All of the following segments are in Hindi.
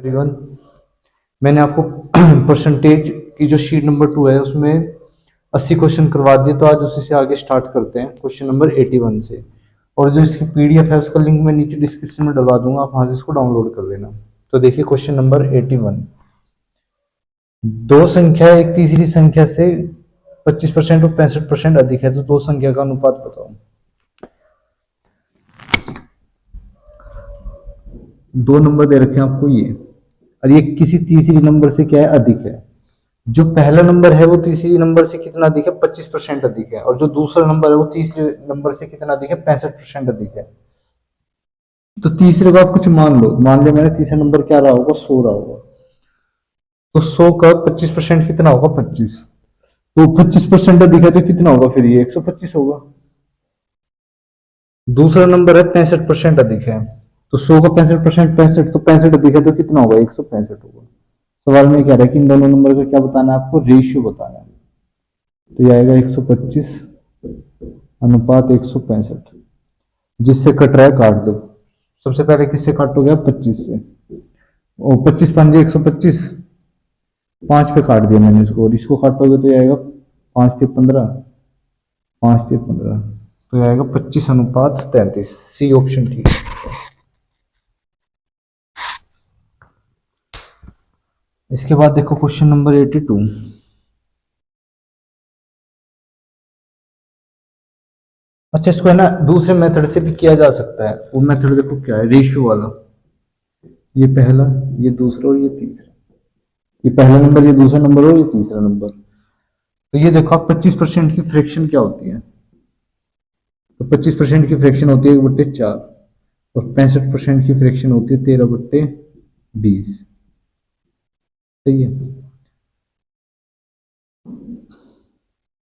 एवरीवन, मैंने आपको परसेंटेज की जो शीट नंबर 2 है उसमें 80 क्वेश्चन करवा दिए। तो आज उसी से आगे स्टार्ट करते हैं क्वेश्चन नंबर 81 से। और जो इसकी पीडीएफ है उसका लिंक मैं नीचे डिस्क्रिप्शन में डलवा दूंगा, आप वहां से इसको डाउनलोड कर लेना। तो देखिए क्वेश्चन नंबर 81। दो संख्या एक तीसरी संख्या से 25% और 65% अधिक है, तो दो संख्या का अनुपात बताओ। दो नंबर दे रखे हैं आपको ये, और ये किसी तीसरी नंबर से क्या है, अधिक है। जो पहला नंबर है वो तीसरी नंबर से कितना अधिक है, 25% अधिक है। और जो दूसरा नंबर है वो तीसरे नंबर से कितना अधिक है, 65% अधिक है। तो तीसरे को आप कुछ मान लो, मान लिया मैंने तीसरा नंबर क्या रहा होगा, 100 रहा होगा। तो 100 का 25% कितना होगा, 25। तो 25% अधिक है तो कितना होगा फिर, ये 125 होगा। दूसरा नंबर है 65% अधिक है, तो 100 का 65%, 65 तो 65 अधिक है तो कितना होगा, 165 होगा। सवाल में कह रहा है कि इन दोनों नंबर का क्या बताना है, आपको रेशियो बताना है। तो ये आएगा 125 अनुपात 165। जिससे कट रहा है काट दो। सबसे पहले किससे काटोगे आप, 25 से। और 25 पांच 125, 5 पे काट दिया मैंने इसको, और इसको काटोगे तो ये आएगा 5 से 15, 5 से 15, तो ये आएगा 25 अनुपात 33। सी ऑप्शन ठीक है। इसके बाद देखो क्वेश्चन नंबर 82। अच्छा, इसको है ना दूसरे मेथड से भी किया जा सकता है। वो मेथड देखो क्या है, रेशियो वाला। ये पहला, ये दूसरा और ये तीसरा। ये पहला नंबर, ये दूसरा नंबर और ये तीसरा नंबर। तो ये देखो आप 25% की फ्रैक्शन क्या होती है। तो 25% की फ्रैक्शन होती है 1/4, और 65% की फ्रैक्शन होती है 13/20। सही है।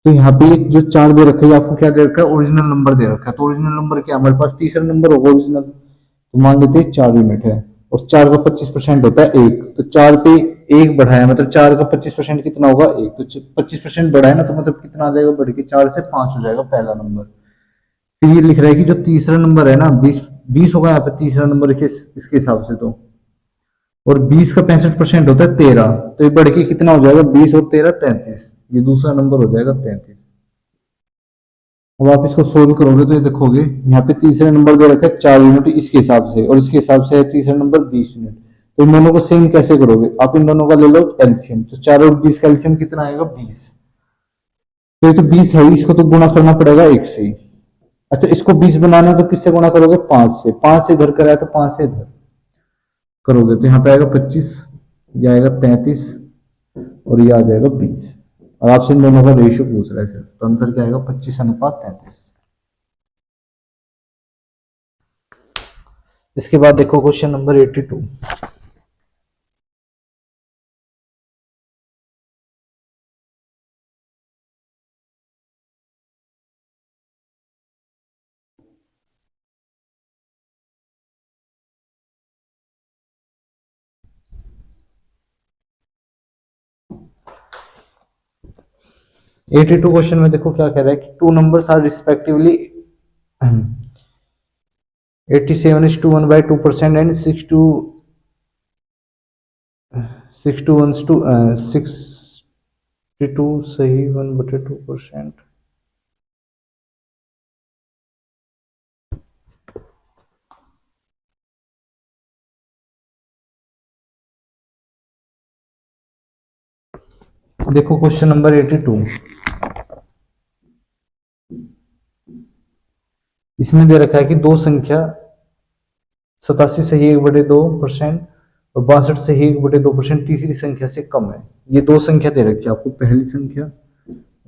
तो यहाँ पे जो 4 दे रखा है, आपको क्या दे रखा है, ओरिजिनल नंबर दे रखा है। तो ओरिजिनल नंबर क्या, हमारे पास तीसरा नंबर होगा ओरिजिनल। तो मान लेते हैं 4 यूनिट है, और 4 का 25% होता है 1। तो 4 पे 1 बढ़ाया, मतलब 4 का 25% कितना होगा, 1। तो 25% बढ़ाया ना, तो मतलब कितना आ जाएगा, बढ़ के 4 से 5 हो जाएगा पहला नंबर। फिर ये लिख रहा है कि जो तीसरा नंबर है ना, 20 होगा यहाँ पे तीसरा नंबर इसके हिसाब से। तो और 20 का 65% होता है 13, तो ये बढ़ के कितना हो जाएगा, 20 और 13 33। ये दूसरा नंबर हो जाएगा 33। अब आप इसको सोल्व करोगे तो ये देखोगे यहाँ पे तीसरा नंबर दे रखा है 4 यूनिट इसके हिसाब से, और इसके हिसाब से है तीसरा नंबर 20 यूनिट। तो इन दोनों को सेम कैसे करोगे, आप इन दोनों का ले लो एलसीएम। तो 4 और 20 का एलसीएम कितना आएगा, 20। तो ये तो 20 है, इसको तो गुणा करना पड़ेगा 1 से ही। अच्छा, इसको 20 बनाना है तो किससे गुणा करोगे, 5 से। 5 से इधर कराया तो 5 से इधर करोगे, तो यहाँ पे आएगा 25, ये आएगा 33, और ये आ जाएगा 20। और आपसे इन दोनों का रेशियो पूछ रहा है सर, तो आंसर क्या आएगा, 25 अनुपात 33। इसके बाद देखो क्वेश्चन नंबर 82। क्वेश्चन में देखो क्या कह रहा है कि two numbers are respectively 87:1/2% and 62 सही 1/2%। देखो क्वेश्चन नंबर 82। इसमें दे रखा है कि दो संख्या 87 सही 1/2% और 62 सही 1/2% तीसरी संख्या से कम है। ये दो संख्या दे रखी है आपको, पहली संख्या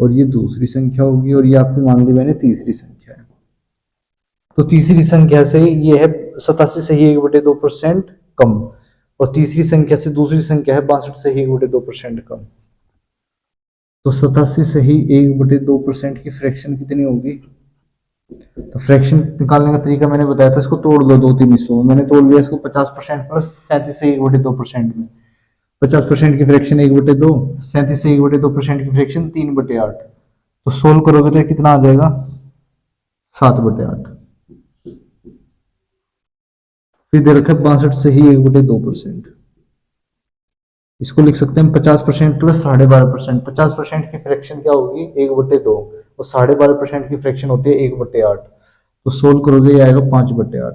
और ये दूसरी संख्या होगी, और ये आपको मान ली मैंने तीसरी संख्या है। तो तीसरी संख्या से ये है 87 सही 1/2% कम, और तीसरी संख्या से दूसरी संख्या है 62 सही 1/2% कम। तो 87 सही 1/2% की फ्रैक्शन कितनी होगी। तो फ्रैक्शन निकालने का तरीका मैंने बताया था, इसको तोड़ दो 2-3 हिस्सों में। मैंने तोड़ लिया इसको 50% प्लस 37 से 1/2% में। 50% की फ्रैक्शन 1/2, 37 से 1/2% की फ्रैक्शन 3/8। तो सोल्व करोगे तो कितना आ जाएगा, 7/8। फिर दे रखा है 62 से ही 1/2%। इसको लिख सकते हैं 50% प्लस 12.5%। 50% की फ्रैक्शन क्या होगी 1/2, और 12.5% की फ्रैक्शन होती है 1/8। तो सोल्व करोगे ये आएगा 5/8।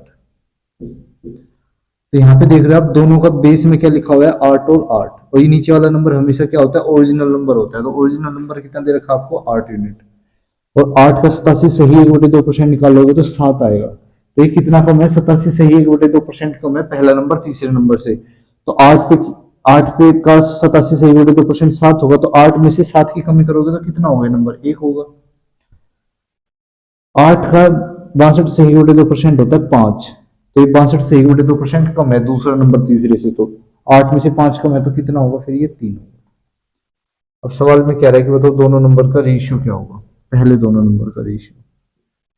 तो यहाँ पे देख रहे हो आप दोनों का बेस में क्या लिखा हुआ है 8 और 8, और ये नीचे वाला नंबर हमेशा क्या होता है ओरिजिनल नंबर होता है। तो ओरिजिनल नंबर कितना दे रखा है आपको 8 यूनिट, और 8 का 87 सही 1/2% निकालोगे तो 7 आएगा। तो ये कितना कम है 87 सही 1/2% कम है पहला नंबर तीसरे नंबर से। तो 8 पे का 87 सही 1/2% 7 होगा, तो 8 में से 7 की कमी करोगे तो कितना होगा नंबर 1 होगा। 8 का 62 सही 1/2% होता है 5, तो ये 62 सही 1/2% कम है दूसरा नंबर तीसरे से। तो 8 में से 5 कम है तो कितना होगा फिर ये 3 होगा। अब सवाल में कह रहा है कि बताओ दोनों नंबर का रेशियो क्या होगा, पहले दोनों नंबर का रेशियो।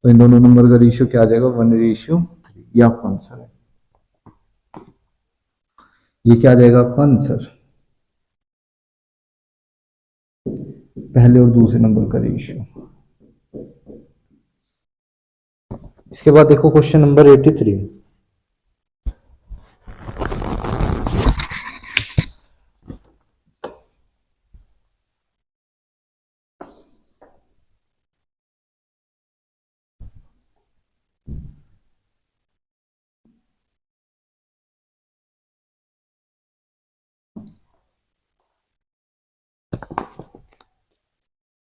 तो इन दोनों नंबर का रेशियो क्या आ जाएगा 1:3। ये आपका आंसर है, ये क्या आ जाएगा आपका आंसर, पहले और दूसरे नंबर का रेशियो। इसके बाद देखो क्वेश्चन नंबर 83।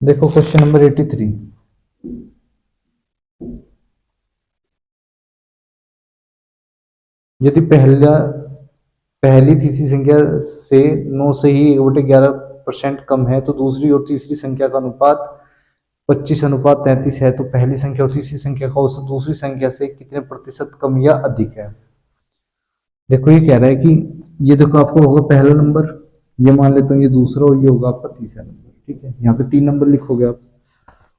देखो क्वेश्चन नंबर 83। यदि पहली तीसरी संख्या से 9 से ही 1/11% कम है तो दूसरी और तीसरी संख्या का अनुपात 25:33 है, तो पहली संख्या और तीसरी संख्या का औसत दूसरी संख्या से कितने प्रतिशत कम या अधिक है। देखो ये कह रहा है कि ये देखो आपको होगा पहला नंबर, ये मान लेता हूँ ये दूसरा, और ये होगा आपका तीसरा नंबर। ठीक है, यहाँ पे 3 नंबर लिखोगे आप।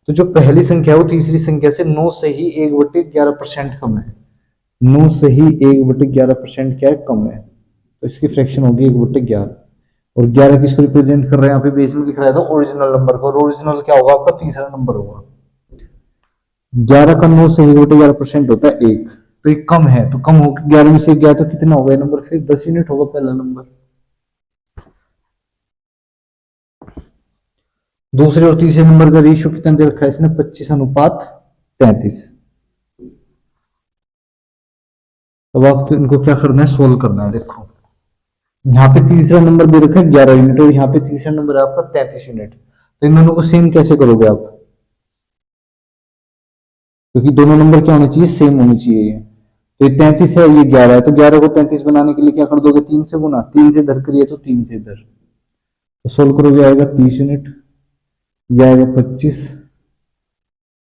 तो जो पहली संख्या है वो तीसरी संख्या से 9 से ही 1/11% कम है। 9 से ही 1/11% क्या है कम है, तो इसकी फ्रैक्शन होगी 1/11। और 11 किसको रिप्रेजेंट कर रहे हैं यहाँ पे बेस में लिख रहा है तो ओरिजिनल नंबर को, और ओरिजिनल क्या होगा आपका तीसरा नंबर होगा। 11 का 9 से 1/11% होता है 1, तो ये कम है, तो कम होकर 11 में से गया तो कितना होगा नंबर फिर 10 यूनिट होगा पहला नंबर। दूसरे और तीसरे नंबर का रेशियो कितना दे रखा है इसने 25:33। अब आपको इनको क्या करना है सोल्व करना है। देखो यहाँ पे तीसरा नंबर दे रखा है 11 यूनिट, और यहाँ पे तीसरा नंबर है आपका 33 यूनिट। तो इन दोनों को सेम कैसे करोगे आप, क्योंकि दोनों नंबर क्या होने चाहिए सेम होने चाहिए। तो ये 33 है ये 11 है, तो 11 को 33 बनाने के लिए क्या कर दोगे 3 से गुना, 3 से इधर करिए तो 3 से इधर, तो सोल्व करोगे आएगा 30 यूनिट, ये आएगा 25।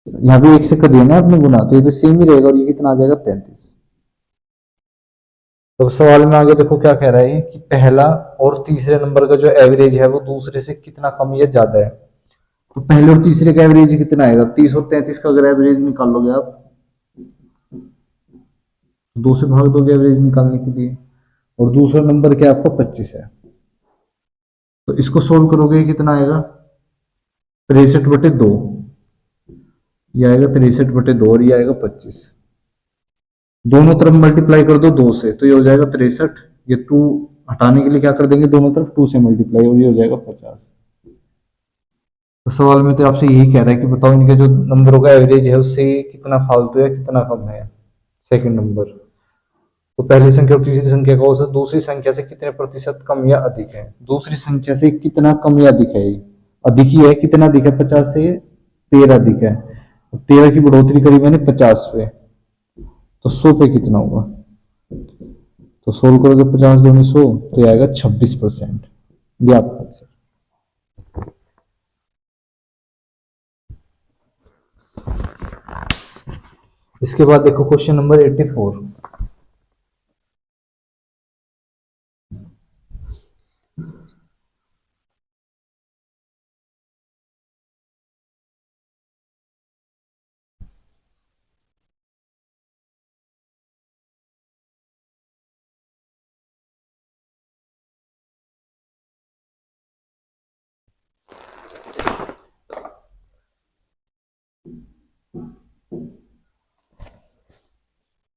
यहाँ पे 1 से कर दिया ना आपने गुना, तो ये तो सेम ही रहेगा, और ये कितना आ जाएगा 33। तो सवाल में आगे देखो क्या कह रहा है कि पहला और तीसरे नंबर का जो एवरेज है वो दूसरे से कितना कम या ज्यादा है। तो पहले और तीसरे का एवरेज कितना आएगा 30 और 33 का अगर एवरेज निकालोगे आप, तो 2 से भाग दोगे एवरेज निकालने के लिए, और दूसरा नंबर क्या आपका 25 है। तो इसको सोल्व करोगे कितना आएगा 63/2, ये आएगा 63/2, और ये आएगा 25। दोनों तरफ मल्टीप्लाई कर दो 2 से, तो ये हो जाएगा 63। ये 2 हटाने के लिए क्या कर देंगे दोनों तरफ 2 से मल्टीप्लाई, और ये हो जाएगा 50। तो सवाल में तो आपसे यही कह रहा है कि बताओ इनके जो नंबरों का एवरेज है उससे कितना फालतू है कितना कम है सेकंड नंबर। तो पहली संख्या और तीसरी संख्या का औसत दूसरी संख्या से कितने प्रतिशत कम या अधिक है। दूसरी संख्या से कितना कम या अधिक है, अधिक ही है, कितना अधिक है 50 से 13 अधिक है। 13 की बढ़ोतरी करी मैंने 50 पे, तो 100 पे कितना होगा, तो सोल्व करोगे 50 दूनी 100, तो ये आएगा 26%। ये आपका आंसर। इसके बाद देखो क्वेश्चन नंबर 84।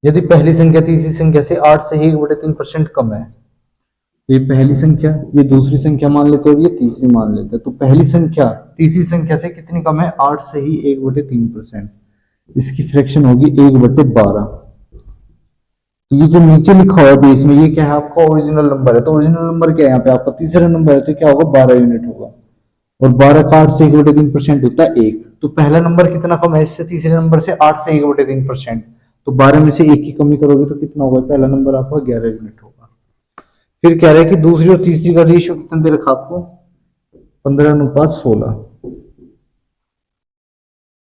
यदि पहली संख्या तीसरी संख्या से 8 से 1/3% कम है, तो ये पहली संख्या, ये दूसरी संख्या मान लेते हो, ये तीसरी मान लेते हैं। तो पहली संख्या तीसरी संख्या से कितनी कम है? 8 से ही 1/3%। इसकी फ्रैक्शन होगी 1/12। तो ये जो नीचे लिखा हुआ है बेस में, ये क्या है? आपका ओरिजिनल नंबर है। तो ओरिजिनल नंबर क्या है? यहाँ पे आपका तीसरा नंबर है, तो क्या होगा? 12 यूनिट होगा। और 12 का 8 से 1/3% होता है 1। तो पहला नंबर कितना कम है इससे? तीसरे नंबर से 8 से 1/3%। तो 12 में से 1 की कमी करोगे तो कितना होगा? पहला नंबर आपका 11 यूनिट होगा। फिर कह रहा है कि दूसरी और तीसरी का रेशियो कितना दे रखा आपको? 15:16।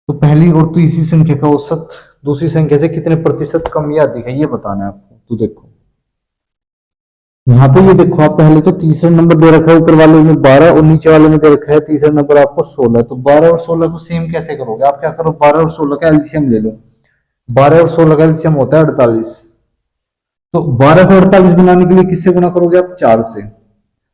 तो पहली और तीसरी संख्या का औसत दूसरी संख्या से कितने प्रतिशत कम या अधिक है, ये बताना है आपको। तो देखो यहाँ पे, ये देखो आप, पहले तो तीसरा नंबर दे रखा है ऊपर वाले में 12 और नीचे वाले में दे रखा है तीसरा नंबर आपको 16। तो 12 और 16 को सेम कैसे करोगे? आप क्या करो, 12 और 16 का एलसीएम ले लो। 12 और 16 का एलसीएम होता है 48। तो 12 को 48 बनाने के लिए किससे गुना करोगे आप? 4 से।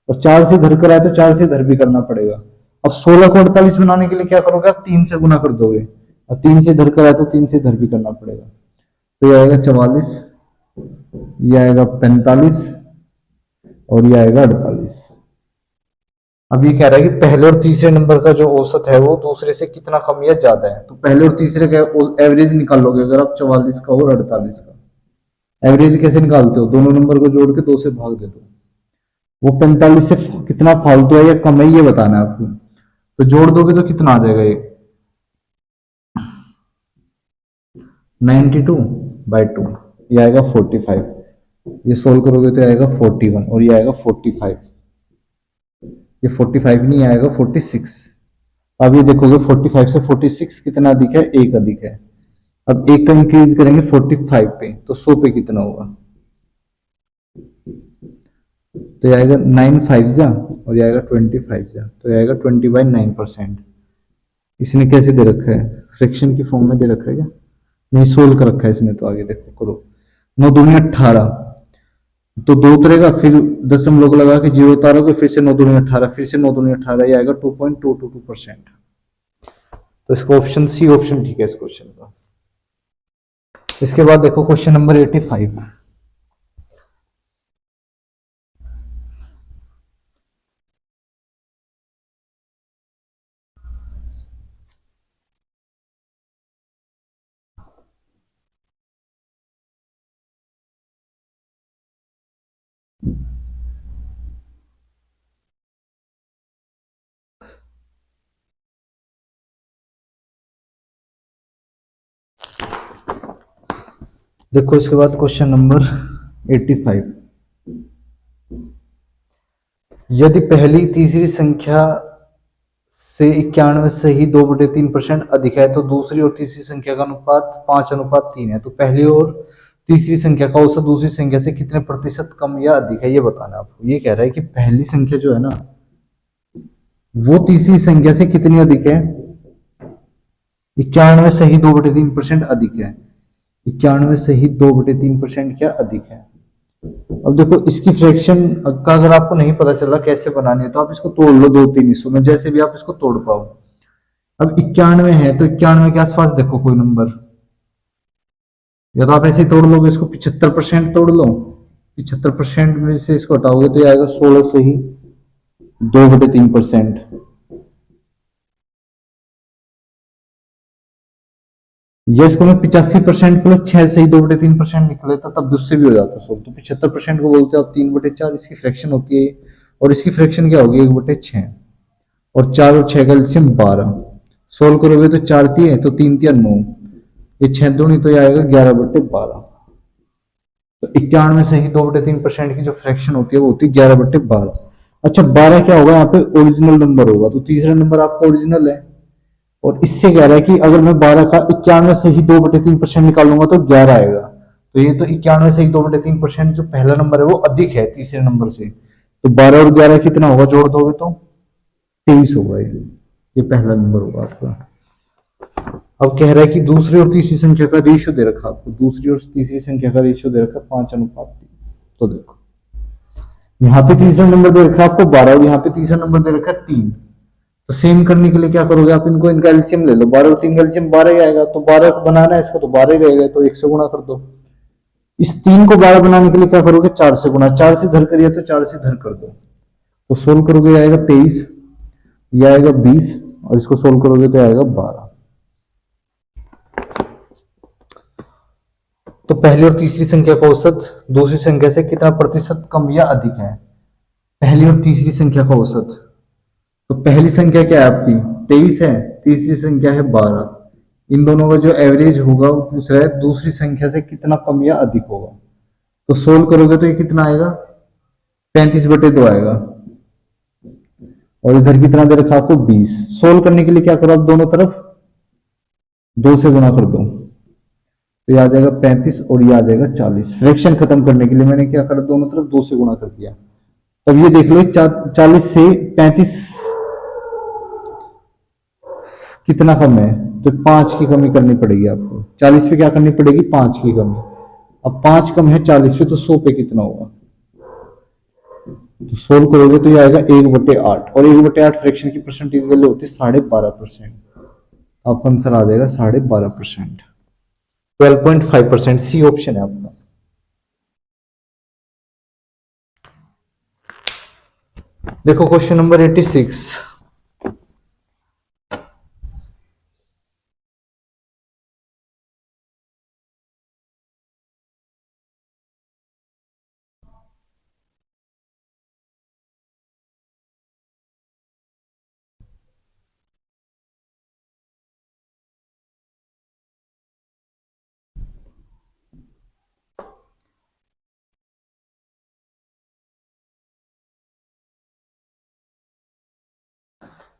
और 4 से इधर कराए तो 4 से इधर भी करना पड़ेगा। अब 16 को 48 बनाने के लिए क्या करोगे आप? 3 से गुना कर दोगे। और 3 से इधर कराए तो 3 से इधर भी करना पड़ेगा। तो ये आएगा 44, ये आएगा 45 और ये आएगा 48। अब ये कह रहा है कि पहले और तीसरे नंबर का जो औसत है वो दूसरे से कितना कम या ज्यादा है। तो पहले और तीसरे का एवरेज निकाल लोगे अगर आप 44 का और 48 का। एवरेज कैसे निकालते हो? दोनों नंबर को जोड़ के 2 से भाग दे दो। वो 45 से कितना फालतू है या कम है, ये बताना है आपको। तो जोड़ दोगे तो कितना आ जाएगा? ये 92/2, ये आएगा 45। ये सोल्व करोगे तो आएगा 41 और ये आएगा 45। ये 45 नहीं आएगा, 46। अब ये देखोगे 45 से 46 कितना अधिक है? 1 अधिक है। अब 1 का इंक्रीज करेंगे 45 पे, तो 100 पे कितना होगा? तो ये आएगा 9 5 जा और ये आएगा 25 जा, तो ये आएगा 20/9%। इसने कैसे दे रखा है? फ्रैक्शन की फॉर्म में दे रखा है क्या? नहीं, सोल्व कर रखा है इसने। तो आगे देखो, करो। 9 दूनी 18, तो 2 उतरेगा, फिर दशमलव लगा के 0 उतारोगे, फिर से 9 दूनी 18, फिर से 9 दूनी 18, ये आएगा 2.222%। तो इसका ऑप्शन सी ऑप्शन ठीक है इस क्वेश्चन का। इसके बाद देखो क्वेश्चन नंबर 85। देखो इसके बाद क्वेश्चन नंबर 85। यदि पहली तीसरी संख्या से 91 से ही 2/3% अधिक है तो दूसरी और तीसरी संख्या का अनुपात 5:3 है। तो पहली और तीसरी संख्या का औसत दूसरी संख्या से कितने प्रतिशत कम या अधिक है, ये बताना आपको। ये कह रहा है कि पहली संख्या जो है ना, वो तीसरी संख्या से कितनी अधिक है? 91 से ही 2/3% अधिक है। 91 से ही 2/3% क्या अधिक है? अब देखो इसकी फ्रैक्शन का अगर आपको नहीं पता चल रहा कैसे बनानी है, तो आप इसको तोड़ लो 2-3 हिस्सों में, जैसे भी आप इसको तोड़ पाओ। अब 91 है तो 91 के आसपास देखो कोई नंबर, या तो आप ऐसे ही तोड़ लोगे इसको, 75% तोड़ लो। 75% में से इसको हटाओगे तो ये आएगा 16 से ही 2/3%। ये इसको मैं 85% प्लस 6 से ही 2/3% निकल लेता, तब भी उससे भी हो जाता सोल्व। तो 75% को बोलते हैं आप 3/4, इसकी फ्रैक्शन होती है। और इसकी फ्रैक्शन क्या होगी? 1/6। और 4 और 6 का एलसीएम 12। सोल्व करोगे तो 4 3 तो 3 3 9, ये 6 दूनी तो ये आएगा 11/12। तो 91 से ही 2/3% की जो फ्रैक्शन होती है वो होती है 11/12। अच्छा 12 क्या होगा यहाँ पे? ओरिजिनल नंबर होगा। तो तीसरा नंबर आपका ओरिजिनल है। और इससे कह रहा है कि अगर मैं 12 का 91 से ही 2/3% निकालूंगा तो 11 आएगा। तो ये तो 91 से ही 2/3% जो पहला नंबर है वो अधिक है तीसरे नंबर से। तो 12 और 11 कितना होगा? जोड़ दोगे तो 23 होगा। ये पहला नंबर होगा आपका। अब कह रहा है कि दूसरी और तीसरी संख्या का रेशियो दे रखा आपको। दूसरी और तीसरी संख्या का रेशियो दे रखा 5:3। तो देखो यहाँ पे तीसरा नंबर दे रखा है आपको 12 और यहाँ पे तीसरा नंबर दे रखा है 3। तो सेम करने के लिए क्या करोगे आप? इनको, इनका एलसीएम ले लो। 12 और 3 का एलसीएम 12 ही आएगा। तो 12 बनाना है इसका तो 12 ही रहेगा, तो 1 से गुणा कर दो। इस 3 को 12 बनाने के लिए क्या करोगे, 4 से गुना, 4 से धर करिए तो 4 से धर कर दो, तो सोल्व करोगे ये आएगा 23, ये आएगा 20, और इसको सोल्व करोगे तो आएगा 12। तो पहली और तीसरी संख्या का औसत दूसरी संख्या से कितना प्रतिशत कम या अधिक है, पहली और तीसरी संख्या का औसत। तो पहली संख्या क्या है आपकी 23 है, तीसरी संख्या है 12, इन दोनों का जो एवरेज होगा वो पूछ रहा है दूसरी संख्या से कितना कम या अधिक होगा। तो सोल्व करोगे तो ये कितना आएगा 35/2 आएगा, और इधर कितना दे रखा आपको 20। सोल्व करने के लिए क्या करो, आप दोनों तरफ 2 से गुना कर दो, तो ये आ जाएगा 35 और ये आ जाएगा 40। फ्रैक्शन खत्म करने के लिए मैंने क्या करा, दोनों तरफ 2 से गुणा कर दिया। तब ये देख लो 40 से 35 कितना कम है, तो 5 की कमी करनी पड़ेगी आपको। 40 पे क्या करनी पड़ेगी, 5 की कमी। अब 5 कम है 40 पे, तो 100 पे कितना होगा, तो सोल्व करोगे तो ये आएगा 1/8, और 1/8 फ्रैक्शन की परसेंटेज वैल्यू होती है 12.5%। आपका आंसर आ जाएगा 12.5%, 12.5%। सी ऑप्शन है आपका। देखो क्वेश्चन नंबर 86।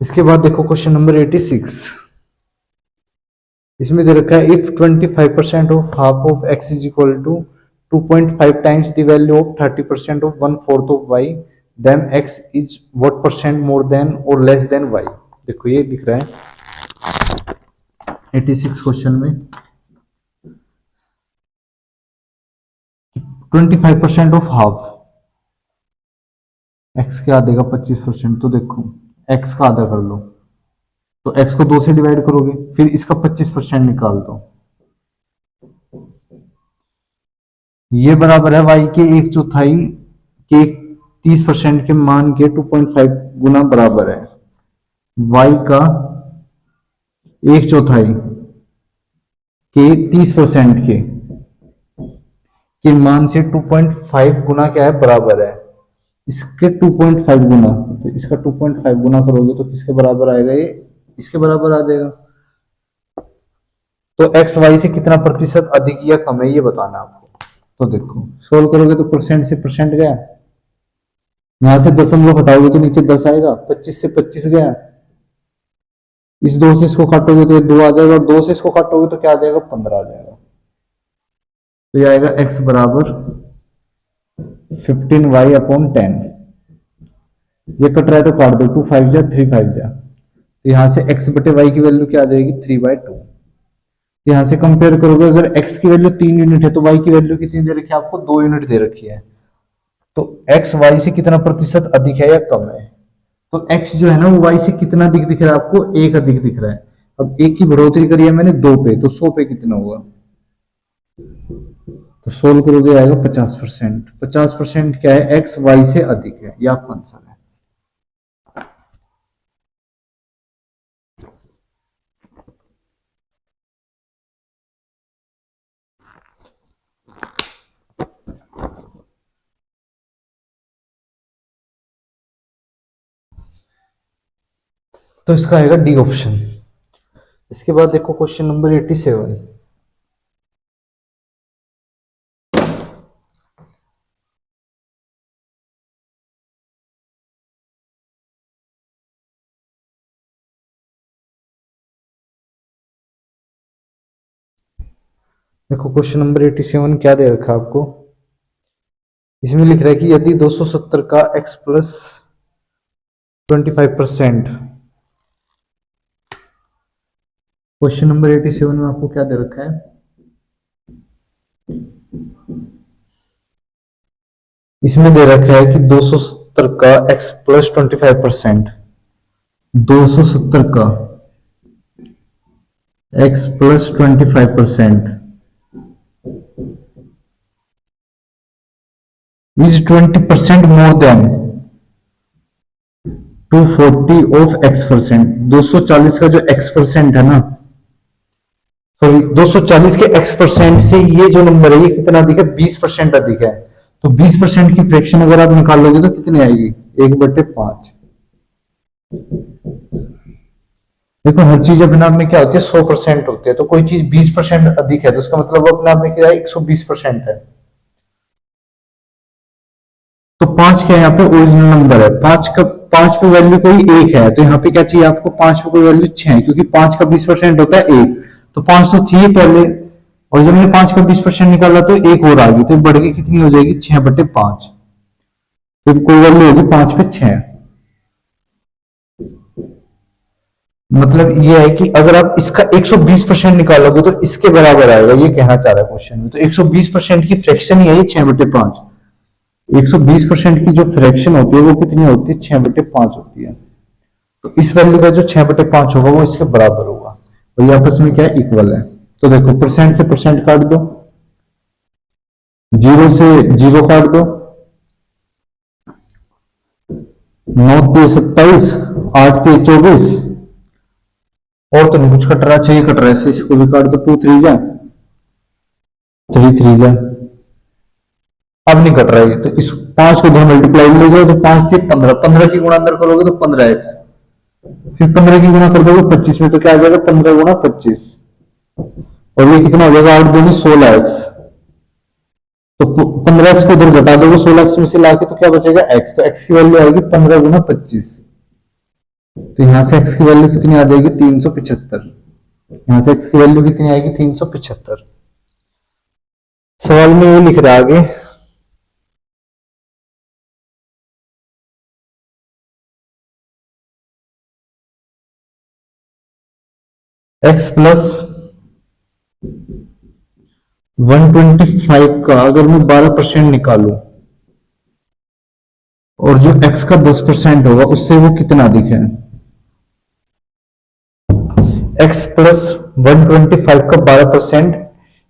इसके बाद देखो क्वेश्चन नंबर 86। इसमें दे रखा है if 25% of half of x is equal to 2.5 times the value of 30% of 1/4 of y, then x is what percent more than और लेस देन y। देखो ये दिख रहा है 86 क्वेश्चन में 25% ऑफ हाफ, x के आधे का 25%, तो देखो x का आधा कर लो, तो x को 2 से डिवाइड करोगे, फिर इसका 25% निकाल दो, ये बराबर है y के 1/4 के 30% के मान के 2.5 गुना बराबर है y का 1/4 के 30% के मान से 2.5 गुना क्या है, बराबर है इसके 2.5 गुना, तो इसका 2.5 गुना करोगे तो किसके बराबर आएगा, ये इसके बराबर आ जाएगा। तो x y से कितना प्रतिशत अधिक या कम है ये बताना आपको। तो देखो सोल्व करोगे तो परसेंट से परसेंट गया, यहां से दशमलव हटाओगे तो नीचे 10 आएगा, 25 से 25 गया, इस 2 से इसको काटोगे तो 2 आ जाएगा, और 2 से इसको काटोगे तो क्या आ जाएगा, 15 आ जाएगा। तो ये आएगा x बराबर 15y/10। ये कट रहा है तो काट दो, 2 5 जा 3 5 जा, तो यहां से x/y की वैल्यू क्या आ जाएगी, 3/2। यहां से कंपेयर करोगे, अगर x की वैल्यू 3 यूनिट है तो y की वैल्यू कितनी दे रखी है आपको, 2 यूनिट दे रखी है। तो x y से कितना प्रतिशत अधिक है या कम है, तो x जो है ना वो y से कितना अधिक दिख रहा है आपको, 1 अधिक दिख रहा है। अब 1 की बढ़ोतरी करी है मैंने 2 पे, तो 100 पे कितना होगा, तो सोल्व करोगे आएगा 50%। 50% क्या है, x y से अधिक है, यह आपका आंसर है। तो इसका आएगा डी ऑप्शन। इसके बाद देखो क्वेश्चन नंबर 87। देखो क्वेश्चन नंबर 87 क्या दे रखा है आपको, इसमें लिख रहा है कि यदि 270 का x प्लस 25%, क्वेश्चन नंबर 87 में आपको क्या दे रखा है, इसमें दे रखा है कि 270 का x प्लस 25%, 270 का x plus 25% is 20% more than 240 of x%। 240 का जो x% है ना, सॉरी 240 के x% से ये जो नंबर है ये कितना अधिक है, 20% अधिक है। तो 20% की फ्रैक्शन अगर आप निकालोगे तो कितनी आएगी, 1/5। देखो हर चीज अपने आप में क्या होती है, 100% होती है। तो कोई चीज 20% अधिक है तो उसका मतलब वो अपने आप में क्या है, 120% है। तो 5 क्या है यहाँ पे ओरिजिनल नंबर है, 5 का 5 पे वैल्यू कोई एक है, तो यहाँ पे क्या चाहिए आपको, 5 पे कोई वैल्यू 6 है, क्योंकि 5 का 20% होता है एक। तो 5 तो थी पहले, और जब मैंने 5 का 20% निकाला तो एक और आ गई, तो बढ़ के कितनी हो जाएगी, 6/5। तो कोई वैल्यू होगी 5 पे 6। मतलब ये है कि अगर आप इसका 120% निकालोगे तो इसके बराबर आएगा, ये कहना चाह रहा है क्वेश्चन में। तो 120% की फ्रैक्शन ही है ये 6/5। 120% की जो फ्रैक्शन होती है वो कितनी होती है, 6/5 होती है। तो इस वैल्यू का जो 6/5 होगा वो इसके बराबर होगा, और ये आपस में क्या है, इक्वल है। तो देखो परसेंट से परसेंट काट दो, जीरो से जीरो काट दो, 9×3 = 27, 8×3 = 24, और तो नहीं कुछ कट रहा, चाहिए कट रहा है, इसको भी काट दो, 2×3 3×3 अब नहीं कट रहा है। तो इस 5 को 2 मल्टीप्लाई ले जाओ तो 5×3 = 15, 15 की गुणा अंदर करोगे तो 15x, फिर 15 की गुणा कर दोगे 25 में, तो क्या आ जाएगा, 15×25, और ये कितना हो जाएगा, 8×2 = 16x। तो 15x को उधर घटा दोगे 16x में से लाके, तो क्या बचेगा, x। तो x की वैल्यू आएगी 15×25। तो यहां से x की वैल्यू कितनी आ जाएगी, 375। यहां से x की वैल्यू कितनी आएगी, 375। सवाल में ये लिख रहा है आगे, x प्लस 125 का अगर मैं 12% निकालू, और जो x का 10% होगा उससे वो कितना अधिक है। x प्लस 125 का 12%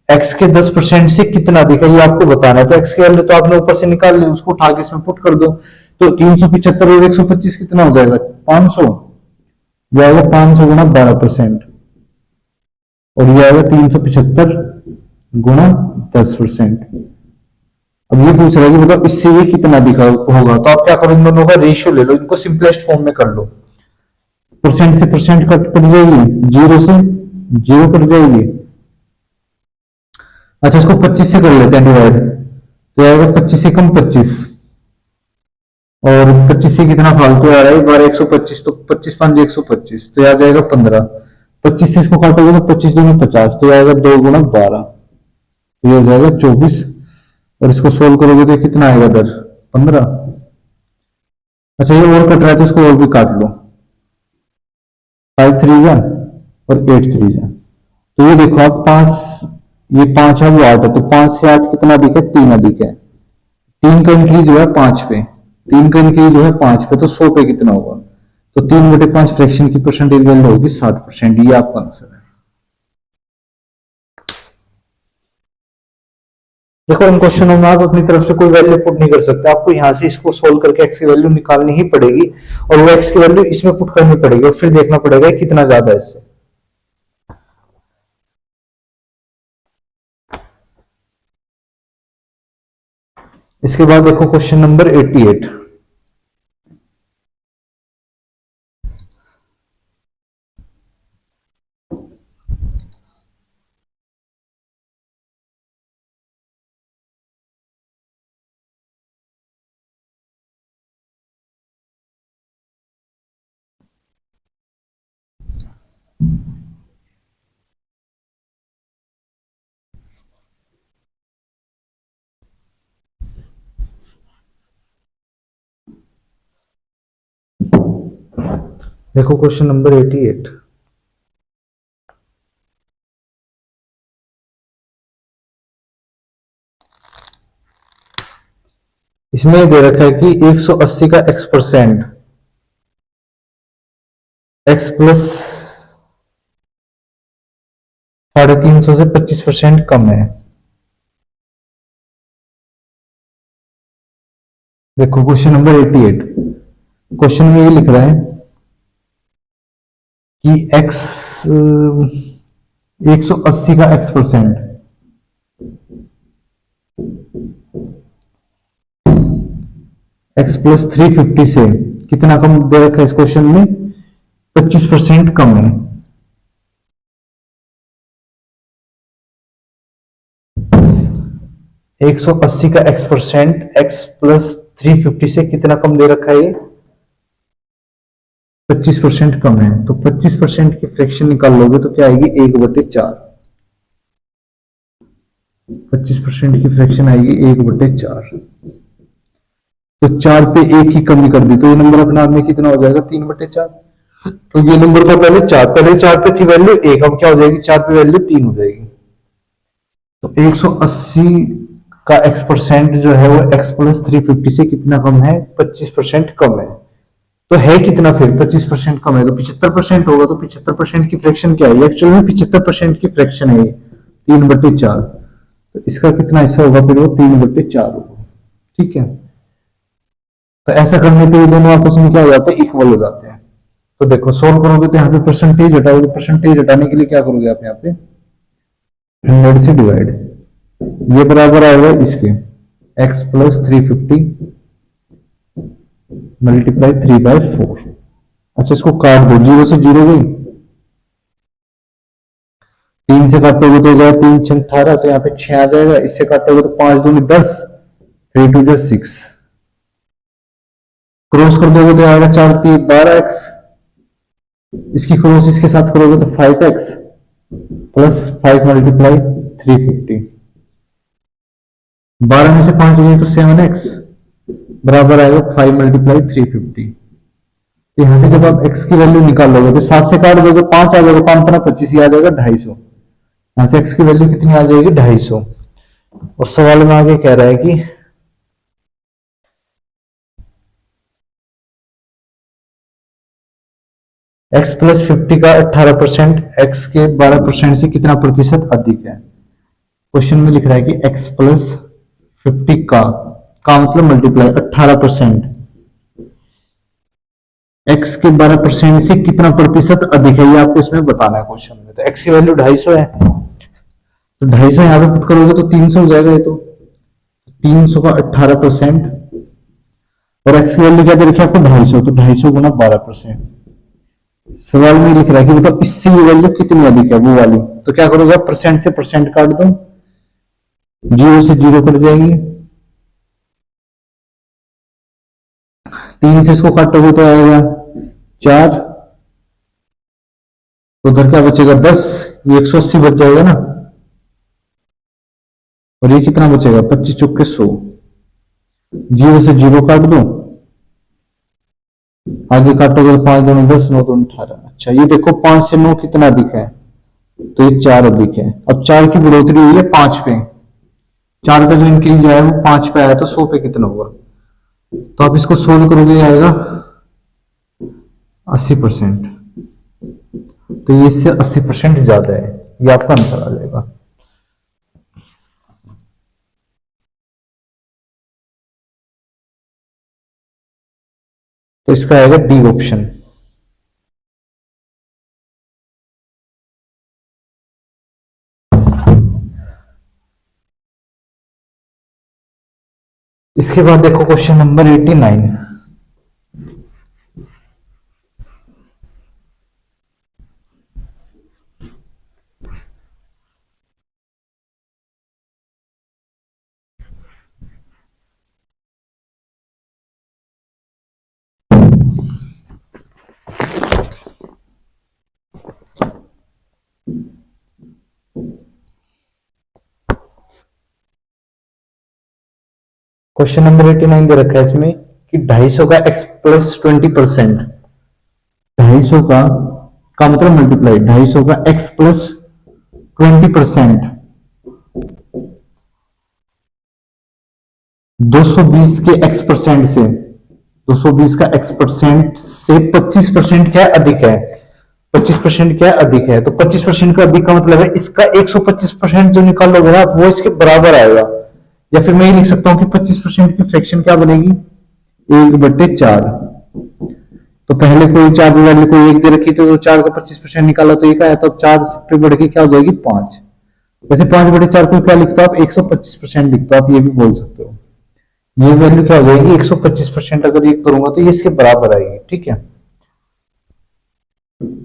x के 10% से कितना अधिक है ये आपको बताना है। तो x की वैल्यू तो आपने ऊपर से निकाल ली, उसको उठा के इसमें पुट कर दो। तो 375 और 125 कितना हो जाएगा, 500। यह आएगा 500 × 12%, और यह आएगा 375 × 10%। अब ये पूछ रहा है कि मतलब इससे ये कितना दिखा होगा, तो आप क्या करो, इन दोनों का रेशियो ले लो, इनको सिंपलेस्ट फॉर्म में कर लो। परसेंट से परसेंट कट जाएगी, जीरो से जीरो कट जाएगी। अच्छा इसको 25 से कर लेते हैं डिवाइड, तो आएगा 25 से कम 25, और 25 से कितना फालतू आ रहा है, 12 125, तो 25×5 = 125, तो आ जाएगा 15। 25 से इसको काटोगे तो 25×2 = 50, तो आएगा 2×12, तो ये हो जाएगा 24। और इसको सोल्व करोगे तो कितना आएगा इधर, 15। अच्छा ये और कट रहा है तो इसको और भी काट लो, 5×3 और 8×3। तो ये देखो आप 5, ये 5 है वो 8 है, तो 5 से 8 कितना अधिक है, 3 अधिक है। 3 का इंक्रीज हुआ है 5 पे, 3 का इंक्रीज हुआ है 5 पे, तो 100 पे कितना होगा, तो 3/5 फ्रैक्शन की परसेंटेज वैल्यू होगी 60%। ये आपका आंसर है। देखो इन क्वेश्चनों में आप अपनी तरफ से कोई वैल्यू पुट नहीं कर सकते, आपको यहां से इसको सोल्व करके एक्स की वैल्यू निकालनी ही पड़ेगी, और वो एक्स की वैल्यू इसमें पुट करनी पड़ेगी, और फिर देखना पड़ेगा कितना ज्यादा है इससे। इसके बाद देखो क्वेश्चन नंबर 88। देखो क्वेश्चन नंबर 88। इसमें दे रखा है कि 180 का x%, x प्लस 350 से 25% कम है। देखो क्वेश्चन नंबर 88। क्वेश्चन में ये लिख रहा है कि x 180 का x%, x प्लस 350 से कितना कम दे रखा है इस क्वेश्चन में? 25% कम है। एक 180 का x% x प्लस 350 से कितना कम दे रखा है? ये 25% कम है। तो 25% की फ्रैक्शन निकाल लोगे तो क्या आएगी? 1/4। 25% की फ्रैक्शन आएगी 1/4। तो 4 पे 1 की कमी कर दी तो ये नंबर अपने आप में कितना हो जाएगा? 3/4। तो ये नंबर था पहले 4 पे थी वैल्यू 1, अब क्या हो जाएगी? 4 पे वैल्यू 3 हो जाएगी। तो 180 का x% जो है वो x प्लस 350 से कितना कम है? 25% कम है। तो है कितना फिर? 25% कम है तो 75% होगा। तो 75% की फ्रैक्शन क्या है? एक्चुअल में 75% की फ्रैक्शन है ये 3/4। तो इसका कितना हिस्सा होगा फिर? वो 3/4 होगा। ठीक है, तो ऐसा करने पे ये दोनों आपस में क्या हो जाते हैं? इक्वल हो जाते हैं। तो देखो सोल्व करोगे तो यहाँ पे परसेंटेज हटाओगे। परसेंटेज हटाने के लिए क्या करोगे आप? यहाँ पे 100 से डिवाइड, ये बराबर आएगा इसके x प्लस 350 मल्टीप्लाई 3/4। अच्छा इसको काट दो, 0 से 0 गई, 3 से काटोगे तो हो जाएगा 3 6 18, तो यहाँ पे 6 आ जाएगा। इससे काटोगे तो 5 दूनी 10, 3 2 6, क्रॉस कर दोगे तो आएगा 4 3 12x, इसकी क्रॉस इसके साथ करोगे तो 5x प्लस 5 मल्टीप्लाई 350, 12 में से 5 गए तो 7x बराबर आएगा 5 मल्टीप्लाई 350। यहां से जब आप x की वैल्यू निकालोगे तो 7 से काट दोगे 5 आ जाएगा, 5 पंद्रह 25, आ जाएगा 250। यहां से x की वैल्यू कितनी आ जाएगी? 250। और सवाल में आगे कह रहा है कि x प्लस 50 का 18% x के 12% से कितना प्रतिशत अधिक है? क्वेश्चन में लिख रहा है कि x प्लस 50 का मतलब मल्टीप्लाई 18% x के 12% से कितना प्रतिशत अधिक है, ये आपको इसमें बताना है क्वेश्चन में। तो x की वैल्यू 250 है, तो 250 यहां पे पुट करोगे तो 300 हो जाएगा। ये तो 300 का 18% और x की वैल्यू क्या दे रखी है आपको? 250, तो 250 गुना 12%। सवाल में लिख रहा है कि मतलब इससे ये वैल्यू कितनी अधिक है, वो वाली। तो क्या करोगे आप? परसेंट से परसेंट काट दो, 0 से 0 कट जाएंगे, 3 से इसको काटोगे तो आएगा 4, तो उधर क्या बचेगा? 10, ये 180 बच जाएगा ना, और ये कितना बचेगा? 25 चौके 100, 0 से 0 काट दो, आगे काटोगे तो 5 2 10, 9 2 18। अच्छा ये देखो 5 से 9 कितना अधिक है? तो ये 4 अधिक है। अब 4 की बढ़ोतरी हुई है 5 पे, 4 का जो इंक्रीज आया वो 5 पे आया, तो 100 पे कितना होगा? तो आप इसको सोल्व करोगे आएगा 80%। तो ये इससे 80% ज्यादा है, ये आपका आंसर आ जाएगा। तो इसका आएगा डी ऑप्शन। इसके बाद देखो क्वेश्चन नंबर 89। क्वेश्चन नंबर 89 दे रखा है इसमें कि 250 का x प्लस 20%, 250 का मतलब मल्टीप्लाई 250 का x प्लस 20% 220 के x% से 220 का x% से 25% क्या अधिक है? 25% क्या अधिक है? तो 25% का अधिक का मतलब है इसका 125% जो निकालोगे ना वो इसके बराबर आएगा। या फिर मैं ये लिख सकता हूं कि 25% की फ्रैक्शन क्या बनेगी? 1/4। तो पहले कोई 4 की वैल्यू को 1 दे रखी थी तो 4 का 25% निकाला तो 1 आया, तो अब 4 पे बढ़ के क्या हो जाएगी 5। वैसे 5/4 को क्या लिखते हो आप, 125% लिखते हो, आप ये भी बोल सकते हो। ये वैल्यू क्या हो जाएगी 125%, अगर ये करूंगा तो ये इसके बराबर आएगी, ठीक है।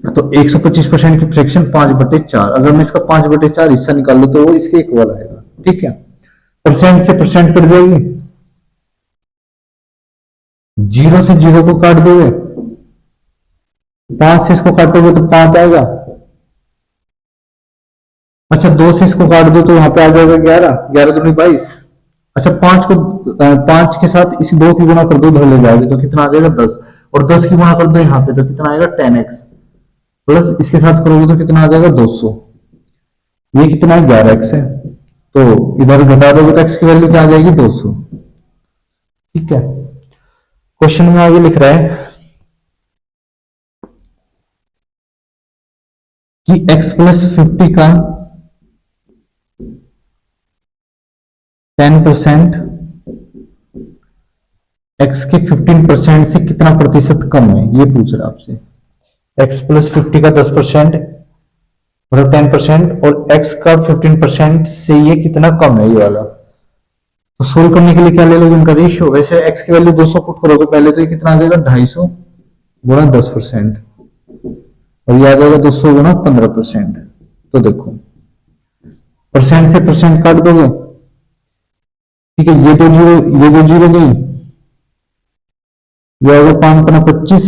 तो 125% की फ्रैक्शन 5/4, अगर मैं इसका 5/4 हिस्सा निकाल लूं तो वो इसके इक्वल आएगा, ठीक है। परसेंट से परसेंट कट जाएगी, 0 से 0 को काट दोगे, 5 से इसको काटोगे तो 5 आएगा। अच्छा 2 से इसको काट दो तो यहाँ पे आ जाएगा 11, 11 दूनी 22। अच्छा 5 के साथ इसी 2 की गुणा कर दो, उधर ले जाओगे तो कितना आ जाएगा 10, और 10 की गुणा कर दो यहाँ पे तो कितना आएगा 10x, प्लस इसके साथ करोगे तो कितना आ जाएगा 200। ये कितना है 11x है, तो इधर घटा दोगे तो x की वैल्यू क्या आ जाएगी 200, ठीक है। क्वेश्चन में आगे लिख रहा है कि x + 50 का 10% x के 15% से कितना प्रतिशत कम है, ये पूछ रहा है आपसे। x + 50 का 10% मतलब 10% और x का 15% से ये कितना कम है, ये वाला। तो सोल्व करने के लिए क्या ले लोगे इनका रेशियो। वैसे x की वैल्यू 200 पुट करोगे पहले तो ये कितना आ जाएगा 250 गुणा 10%, और ये आ जाएगा 200 गुणा 15%। तो देखो परसेंट से परसेंट काट दोगे, ठीक है, ये दो जीरो गई, ये आएगा 5 × 25,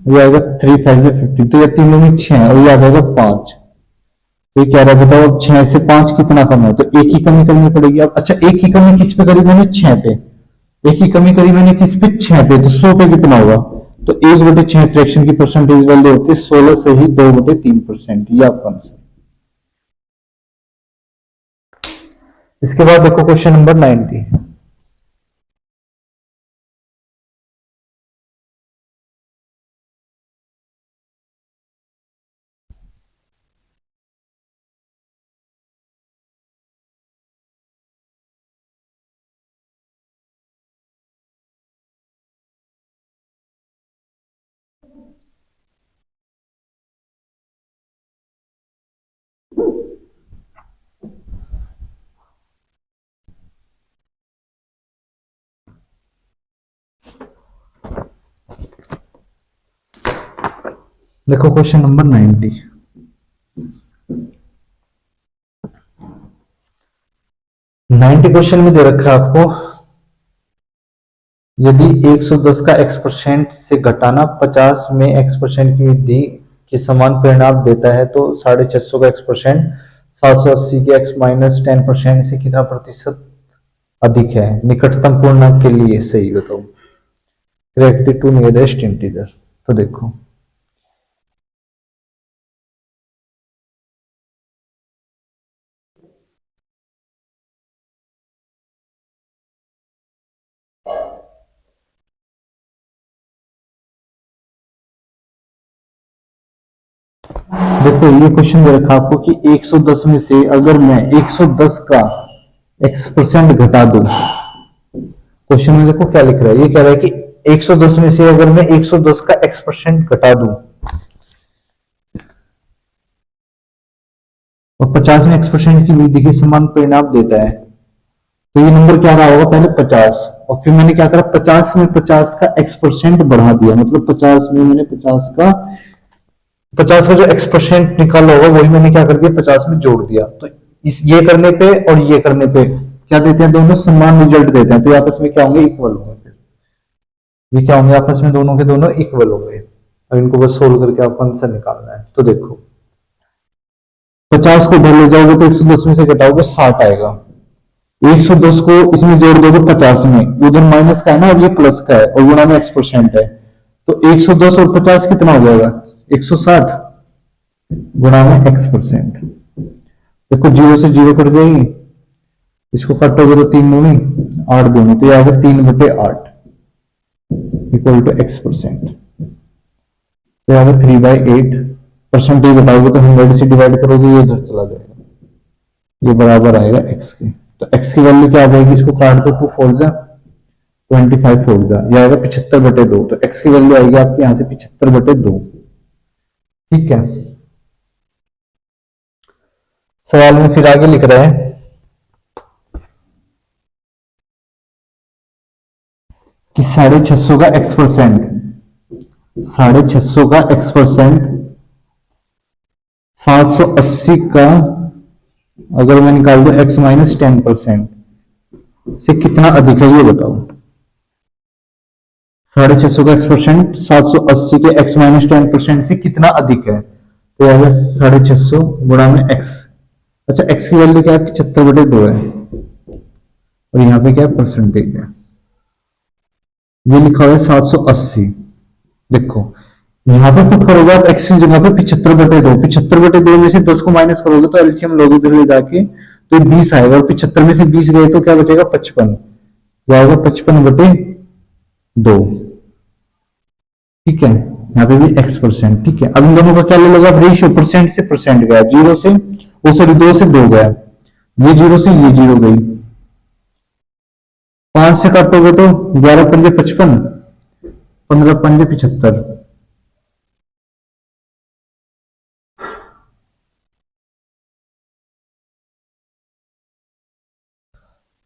ये आएगा 3 × 5 = 50, तो ये तीनों में 6 और ये आ जाएगा 5। तो ये कह रहा है बताओ अब 6 से 5 कितना कम है, तो एक ही कमी करनी पड़ेगी अब। अच्छा एक ही कमी किस पे करी मैंने 6 पे, एक ही कमी करी मैंने किस पे 6 पे, तो 100 पे कितना होगा, तो 1/6 फ्रैक्शन की परसेंटेज वैल्यू होती है 16 से ही 2/3%, ये आपका आंसर। इसके बाद देखो क्वेश्चन नंबर 90। देखो क्वेश्चन नंबर 90। क्वेश्चन में दे रखा है आपको, यदि 110 का x% से घटाना 50 में x% की वृद्धि के समान परिणाम देता है तो 650 का x%, 780 के x - 10% से कितना प्रतिशत अधिक है, निकटतम पूर्णांक के लिए सही बताओ। Correct to nearest integer. तो देखो देखो ये क्वेश्चन दे रखा आपको कि 110 में से अगर मैं 110 का x% घटा दूं, क्वेश्चन में देखो क्या लिख रहा है, ये कह रहा है कि 110 में से अगर मैं 110 का x% घटा दूं और 50 में x% की वृद्धि के समान परिणाम देता है, तो ये नंबर क्या रहा होगा, पहले 50 और फिर मैंने क्या करा 50 में 50 का x% बढ़ा दिया, मतलब 50 में मैंने 50 का जो x% निकाला होगा वही मैंने क्या कर दिया 50 में जोड़ दिया। तो इस ये करने पे और ये करने पे क्या देते हैं, दोनों समान रिजल्ट देते हैं, तो आपस में क्या होंगे, इक्वल होंगे। फिर ये क्या होंगे, आपस में दोनों के दोनों इक्वल होंगे। अब इनको बस सोल्व करके आपको आंसर निकालना है। तो देखो 50 को इधर ले जाओगे तो 110 में से घटाओगे 60 आएगा, 110 को इसमें जोड़ दोगे 50 में, उधर माइनस का है ना और ये प्लस का है और गुणा में x% है, तो 110 और 50 कितना हो जाएगा 160 गुणा में x%। देखो 0 से 0 कट जाएगी, इसको काटोगे तो 3 दूनी 8 दूनी, तो ये आएगा 3/8 इक्वल टू x%। तो आएगा 3/8, परसेंटेज बताओगे तो 100 से डिवाइड करोगे ये इधर चला जाएगा, ये बराबर आएगा x के। तो x की वैल्यू क्या आ जाएगी, इसको काट दो 2 4 जा, 25 फोर जा, यह आएगा 75/2। तो x की वैल्यू आएगी आपकी यहां से 75/2। ठीक है, सवाल में फिर आगे लिख रहा है कि 650 का x%, 650 का x%, 780 का अगर मैं निकाल दूं x माइनस 10% से कितना अधिक है ये बताओ। 650 का x%, 780 के x माइनस 10% से कितना अधिक है, तो यह 650 गुणा में x। अच्छा, x की वैल्यू क्या है, 75/2 है, और यहाँ पे क्या परसेंटेज है, ये लिखा हुआ है 780। देखो यहाँ पे पुट करोगे आप x की जगह पे 75/2, 75/2 में से 10 को माइनस करोगे तो एलसीएम लोगे इधर ले जाके, तो 20 आएगा, और 75 में से 20 गए तो क्या बचेगा 55, ये आएगा 55/2। ठीक है, यहाँ पे भी x%। ठीक है, अब इन दोनों का क्या ले लोगे आप रेशियो, परसेंट से परसेंट गया, 0 से वो सॉरी 2 से 2 गया, ये 0 से ये 0 गई, 5 से काटोगे तो 11 पंजे 55, 15 पंजे 75,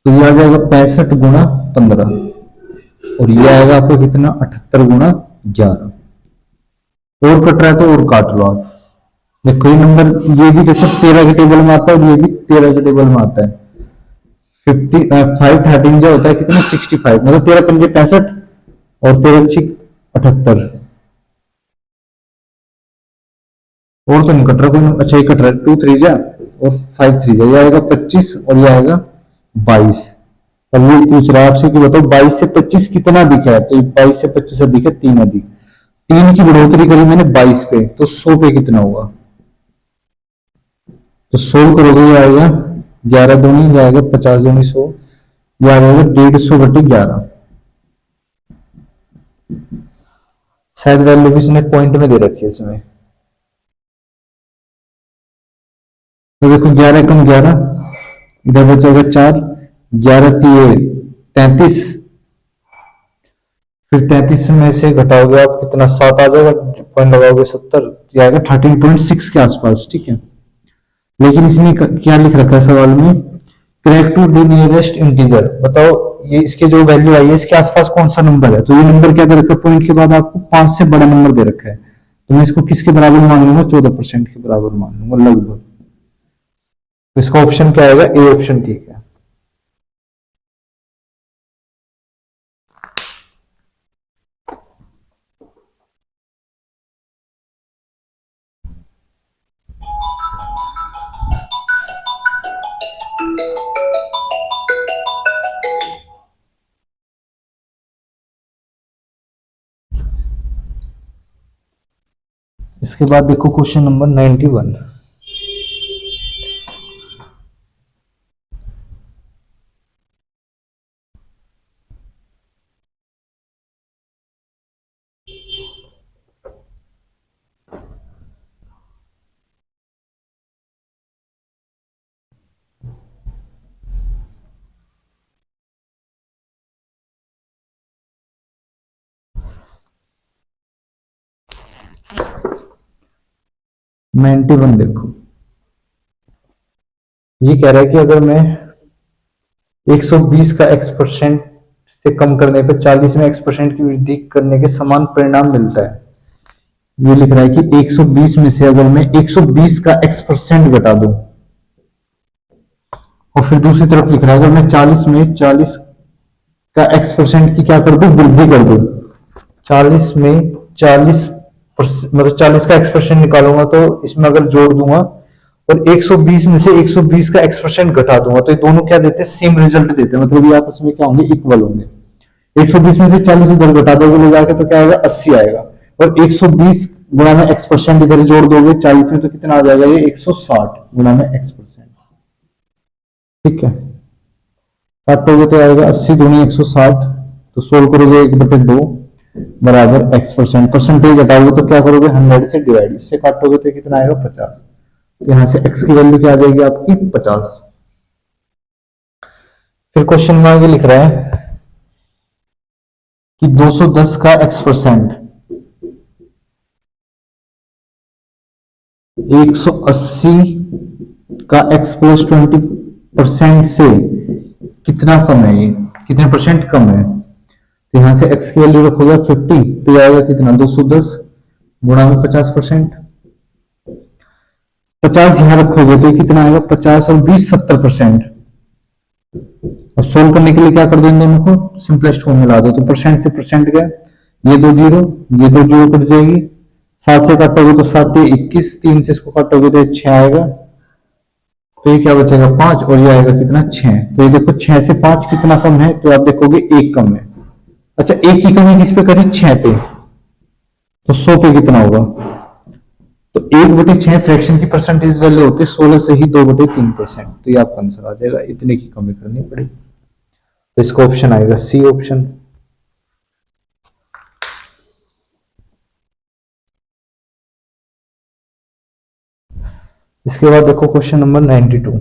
तो ये आ जाएगा 65 गुणा 15, और ये आएगा आपको कितना 78 गुणा 11। और कट रहा है तो और काट लो आप। देखो ये नंबर, ये भी देखो 13 के टेबल में आता है, और ये भी 13 के टेबल में आता है। 5 13 जो होता है कितना 65, मतलब 13 पंजे 65 और 13 6 78। और तो नहीं कट रहा कोई, अच्छा ये कट रहा है 2 3 जा और 5 3 जा, ये आएगा 25 और ये आएगा 22। अब ये पूछ रहा है आपसे कि बताओ 22 से 25 कितना अधिक है, तो 22 से 25 अधिक है 3 अधिक, 3 की बढ़ोतरी करी मैंने 22 पे, तो 100 पे कितना होगा, तो 100 करोगे ये आएगा 11 दूनी, ये आएगा 50 दूनी 100, ये आ जाएगा 150/11। शायद वैल्यू भी इसने पॉइंट में दे रखी है इसमें, तो देखो 11 कम 11, इधर बचेगा 4, 11 3 33, फिर 33 में से घटाओगे आप कितना 7 आ जाएगा, पॉइंट लगाओगे 70, ये आएगा 13.6 के आसपास। ठीक है, लेकिन इसने क्या लिख रखा है सवाल में, correct to the nearest integer, बताओ ये इसके जो वैल्यू आई है इसके आसपास कौन सा नंबर है, तो ये नंबर क्या दे रखा है, पॉइंट के बाद आपको 5 से बड़ा नंबर दे रखा है, तो मैं इसको किसके बराबर मान लूंगा, 14% के बराबर मान लूंगा लगभग। तो इसका ऑप्शन क्या आएगा, ए ऑप्शन ठीक है। इसके बाद देखो क्वेश्चन नंबर 91। देखो ये कह रहा है कि अगर मैं 120 का x% से कम करने पर 40 में x% की वृद्धि करने के समान परिणाम मिलता है, ये लिख रहा है कि 120 में से अगर मैं 120 का x% घटा दूं, और फिर दूसरी तरफ लिख रहा है अगर मैं 40 में 40 का x% की क्या कर दूं, वृद्धि कर दूं, 40 में 40 मतलब 40 का x% निकालूंगा तो इसमें अगर जोड़ दूंगा और 120 में से 120 का x% घटा दूंगा, तो ये दोनों क्या देते हैं, सेम रिजल्ट देते हैं, मतलब ये आपस में क्या होंगे, इक्वल होंगे। 120 में से 40 इधर घटा दोगे ले जाके तो क्या आएगा 80 आएगा, और 120 गुणा में x% इधर जोड़ दोगे 40 में तो कितना आ जाएगा, ये 160 गुणा में x%। ठीक है, काटोगे तो आएगा 80 दूनी 160, तो सोल्व करोगे 1/2 बराबर x%, परसेंटेज घटाओगे तो क्या करोगे 100 से डिवाइड, इससे काटोगे तो कितना आएगा 50, तो यहां से x की वैल्यू क्या आ जाएगी आपकी 50। फिर क्वेश्चन में आगे लिख रहा है कि 210 का x%, 180 का x प्लस 20% से कितना कम है, ये कितने परसेंट कम है। तो यहां से x की वैल्यू रखोगे 50, तो ये आएगा कितना 210 गुणा में 50%। 50 यहां रखोगे तो कितना आएगा 50 और 20 70%। अब सोल्व करने के लिए क्या कर दो, इन दोनों को सिंपलेस्ट फॉर्म में ला दो। तो परसेंट से परसेंट गया, ये दो जीरो, ये दो जीरो कट जाएगी। 7 से काटोगे तो 7 21, 3 से इसको काटोगे तो 6 आएगा। तो ये क्या बचेगा 5 और ये आएगा कितना 6। तो ये देखो 6 से 5 कितना कम है, तो आप देखोगे 1 कम है। अच्छा, एक की कमी किस पे करी 6 पे, तो 100 पे कितना होगा। तो 1/6 फ्रैक्शन की परसेंटेज वैल्यू होती है 16 से ही 2/3%। तो ये आपका आंसर आ जाएगा, इतने की कमी करनी पड़ेगी। तो इसका ऑप्शन आएगा सी ऑप्शन। इसके बाद देखो क्वेश्चन नंबर 92।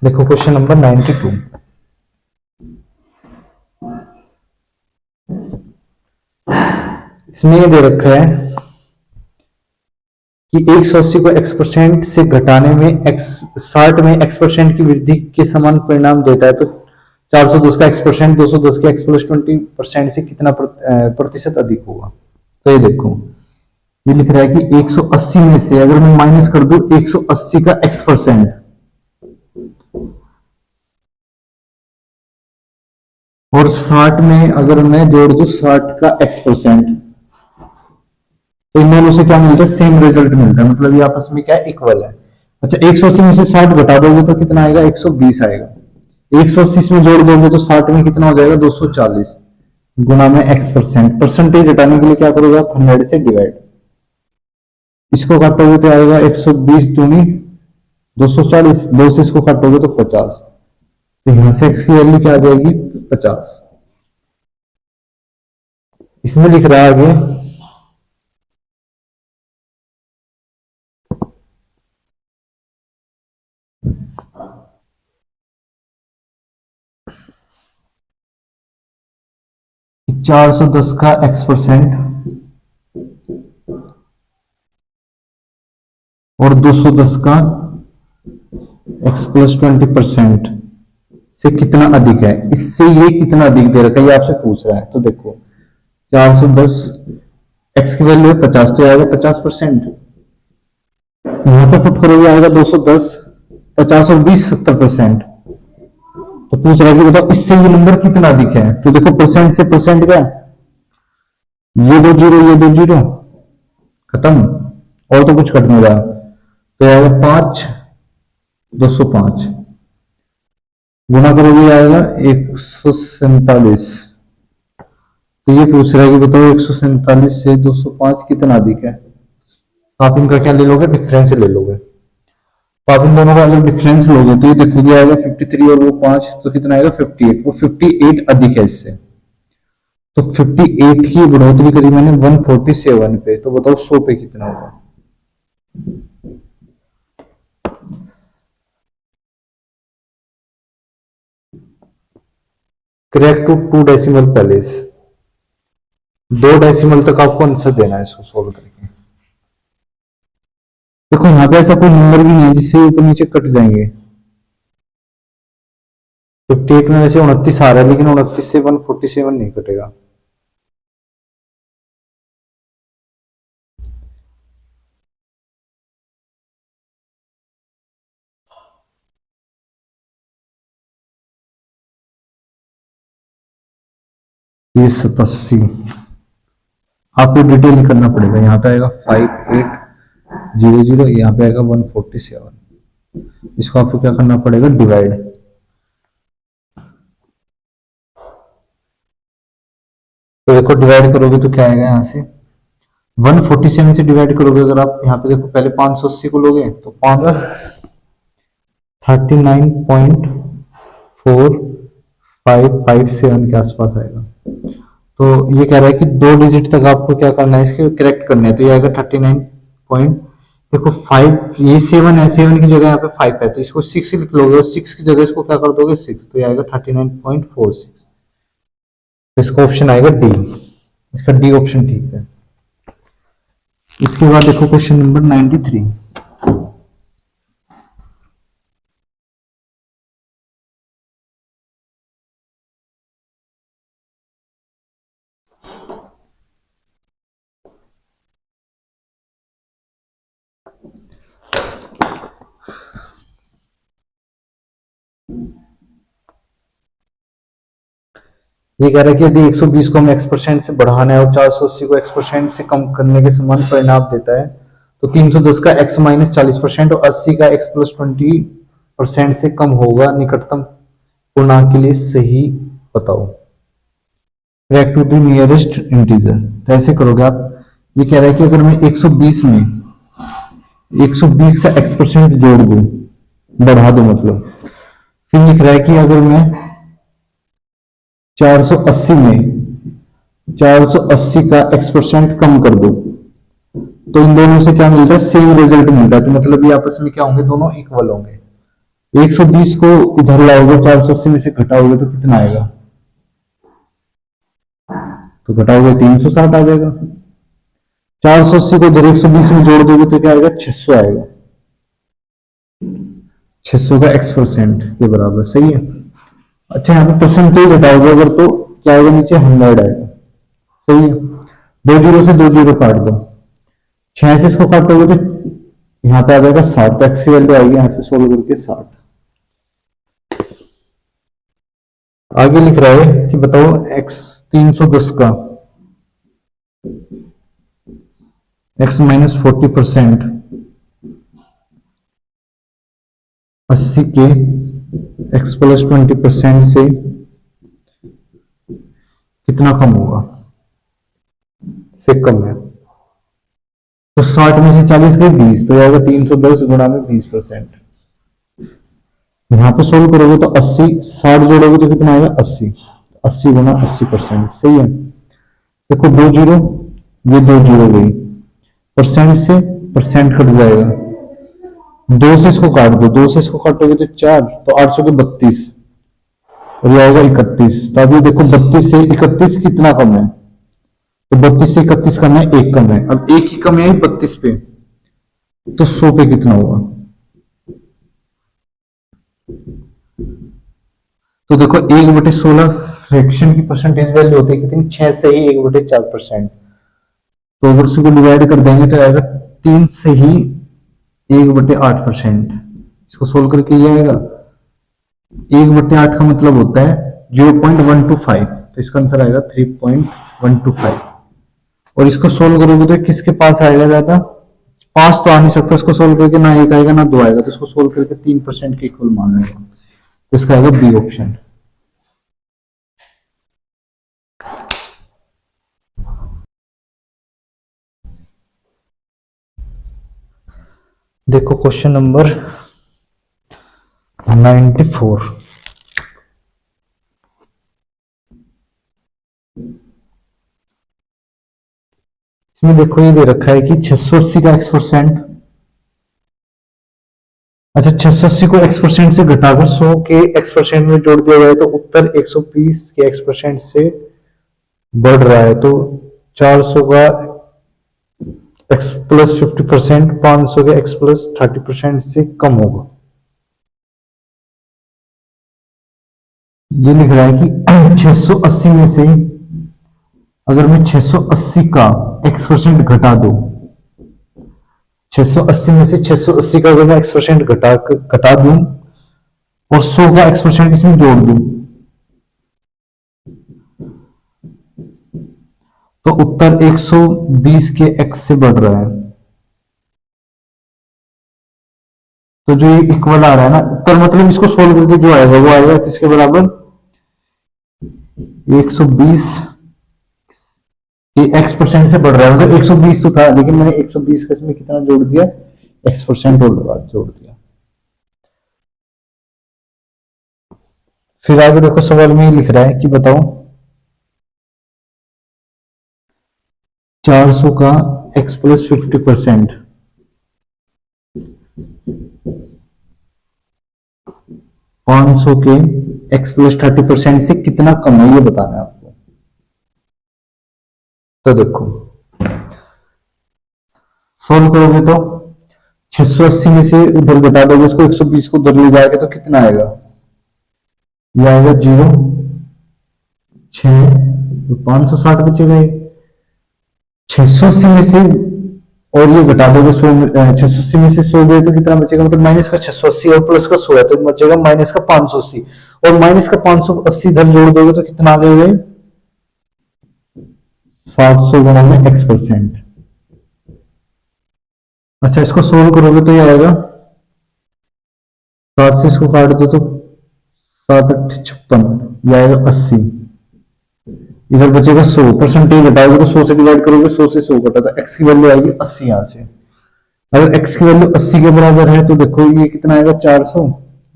देखो क्वेश्चन नंबर 92। इसमें ये दे रखा है कि 180 को x% से घटाने में 60 में x% की वृद्धि के समान परिणाम देता है। तो 410 का x%, 210 के x प्लस 20% से कितना प्रतिशत अधिक होगा। तो ये देखो, ये लिख रहा है कि 180 में से अगर मैं माइनस कर दूं 180 का x% और 60 में अगर मैं जोड़ दूं 60 का x%, तो इन दोनों से क्या मिलता है, सेम रिजल्ट मिलता है। मतलब ये आपस में क्या है, इक्वल है। अच्छा, 180 में से 60 घटा दोगे तो कितना आएगा 120 आएगा। 180 में जोड़ दोगे तो 60 में कितना हो जाएगा 240 गुना में x%। परसेंटेज हटाने के लिए क्या करोगे आप 100 से डिवाइड, इसको काटोगे तो आएगा 120 दूनी 240, 2 से इसको काटोगे तो 50। तो यहां से x की वैल्यू क्या आ जाएगी 50। इसमें लिख रहा है आगे 410 का x% और 210 का x प्लस 20% से कितना अधिक है। इससे ये कितना अधिक दे रखा है, ये आपसे पूछ रहा है। तो देखो 410 x की वैल्यू है 50, तो आएगा 50%। यहां पर पुट करोगे आएगा 210, 50 और 20 70%। तो पूछ रहा है कि बताओ इससे ये नंबर कितना अधिक है। तो देखो परसेंट से परसेंट क्या, ये दो जीरो ये दो जीरो खत्म, और तो कुछ कट नहीं रहा। तो आएगा 5 205 गुना करोगे आएगा 147। तो ये पूछ रहा है कि बताओ 147 से 205 कितना अधिक है। तो आप इनका क्या ले लोगे, डिफरेंस ले लोगे। तो आप इन दोनों का अगर डिफरेंस लोगे तो ये देखोगे आएगा 53 और वो 5, तो कितना आएगा 58। वो 58 अधिक है इससे। तो 58 की बढ़ोतरी करी मैंने 147 पे, तो बताओ 100 पे कितना होगा। Correct to 2 decimal place, 2 decimal तक आपको आंसर देना है इसको सोल्व करके। देखो यहाँ पे ऐसा कोई नंबर भी नहीं है जिससे ऊपर नीचे कट जाएंगे। 58 में वैसे 29 आ रहा है, लेकिन 29 से 147 नहीं कटेगा। ये 87 आपको डिटेल करना पड़ेगा। यहाँ पे आएगा 5800, यहाँ पे आएगा 147। इसको आपको क्या करना पड़ेगा, डिवाइड। तो देखो डिवाइड करोगे तो क्या आएगा, यहाँ से 147 से डिवाइड करोगे अगर आप, यहाँ पे देखो पहले 580 को लोगे तो 39.4 557 के आसपास आएगा। तो ये कह रहा है कि 2 डिजिट तक आपको क्या करना है, इसके करेक्ट करना है। तो ये आएगा 39 पॉइंट, देखो 5, ये 7 है, 7 की जगह यहाँ पे 5 है, तो इसको 6 लिख लोगे और 6 की जगह इसको क्या कर दोगे 6, तो ये आएगा 39.46। तो इसका ऑप्शन आएगा डी, इसका डी ऑप्शन ठीक है। इसके बाद देखो क्वेश्चन नंबर 93। ये कह रहा है कि यदि 120 को हम x% से बढ़ाना है और 480 को x% से कम करने के समान परिणाम देता है, तो 310 का x माइनस 40% और 80 का x प्लस 20% से कम होगा, निकटतम पूर्णांक के लिए सही बताओ। Correct to the nearest integer. तो ऐसे करोगे आप, ये कह रहा है कि अगर मैं 120 में 120 का x% जोड़ दूं, बढ़ा दूं मतलब, फिर लिख रहा है कि अगर मैं 480 में 480 का x% कम कर दो, तो इन दोनों से क्या मिलता है, सेम रिजल्ट मिलता है। तो मतलब ये आपस में क्या होंगे, दोनों इक्वल होंगे। 120 को इधर लाओगे, 480 में से घटाओगे तो कितना आएगा, तो घटाओगे 360 आ जाएगा। 480 को इधर 120 में जोड़ दोगे तो क्या आएगा, 600 आएगा। 600 का x% के बराबर, सही है। अच्छा, यहाँ पे परसेंटेज घटाओगे अगर तो क्या आएगा, नीचे 100 आएगा, सही है। 2 जीरो से 2 जीरो काट दो, 6 से इसको काटोगे तो यहाँ पे आ जाएगा 60, तो एक्स की वैल्यू आएगी यहाँ से सोल्व करके 60। आगे लिख रहा है कि बताओ x 310 का x माइनस 40%, 80 के x प्लस 20% से कितना कम होगा, से कम है। तो 60 में से 40 गए 20, तो आएगा 310 गुणा में 20%। यहां पे सोल्व करोगे तो 80, 60 जोड़ोगे तो कितना आएगा 80, 80 गुणा 80%, सही है। देखो 2 जीरो, ये 2 जीरो गई, परसेंट से परसेंट कट जाएगा, 2 से इसको काट दो, 2 से इसको काटोगे तो 4, तो 800 के 32, और ये आएगा 31। तो अभी देखो 32 से 31 कितना कम है, तो 32 से 31 कम है, एक कम है। अब एक ही कम है 32 पे, तो 100 पे कितना होगा, तो देखो 1/16 फ्रैक्शन की परसेंटेज वैल्यू होती है कितनी, 6 से ही 1/4%। तो अगर उसको डिवाइड कर देंगे तो आएगा 3 से ही 1/8%। इसको सोल्व करके ये आएगा 1/8 का मतलब होता है 0.125, तो इसका आंसर आएगा 3.125। और इसको सोल्व करोगे तो किसके पास आएगा ज्यादा, 5 तो आ नहीं सकता, इसको सोल्व करके ना 1 आएगा ना 2 आएगा, तो इसको सोल्व करके 3% के इक्वल मान लेगा, तो इसका आएगा बी ऑप्शन। देखो क्वेश्चन नंबर 94। इसमें देखो ये दे रखा है कि 680 का x%, अच्छा 680 को x% से घटाकर 100 के x% में जोड़ दिया जाए तो उत्तर 120 के x% से बढ़ रहा है, तो 400 का x प्लस 50% 500 के x प्लस 30% से कम होगा। ये लिख रहा है कि 680 में से अगर मैं 680 का x% घटा दूं, 680 में से 680 का अगर मैं x% घटा दूं और 100 का x% इसमें जोड़ दूं, तो उत्तर 120 के x से बढ़ रहा है। तो जो ये इक्वल आ रहा है ना उत्तर, मतलब इसको सोल्व करके जो आएगा वो आएगा किसके बराबर, 120 ये x% से बढ़ रहा है, मतलब 120 तो था लेकिन मैंने 120 का इसमें कितना जोड़ दिया, x% और जोड़ दिया। फिर आगे देखो सवाल में ही लिख रहा है कि बताओ 400 का x प्लस 50%, 500 के x प्लस 30% से कितना कम है, ये बताना है आपको। तो देखो सोल्व करोगे तो 680 में से उधर घटा दोगे उसको, 120 को उधर ले जाएगा तो कितना आएगा, ये आएगा 0, 6, तो 560 बचेगा। 680 में से और ये घटा दोगे 100, 680 में से 100 गए तो कितना बचेगा, मतलब माइनस का 680 और प्लस का 100 है तो बचेगा माइनस का 580, और माइनस का 580 इधर जोड़ दोगे तो कितना आ जाएगा, 700 गुणा में x%। अच्छा इसको सोल्व करोगे तो ये आएगा, 7 से इसको काट दो तो 7 8 56, ये आएगा 80, इधर बचेगा 100, परसेंटेज घटाओगे तो 100 से डिवाइड करोगे, 100 से 100 घटा तो x की वैल्यू आएगी 80 यहां से। अगर x की वैल्यू 80 के बराबर है तो देखो ये कितना आएगा, 400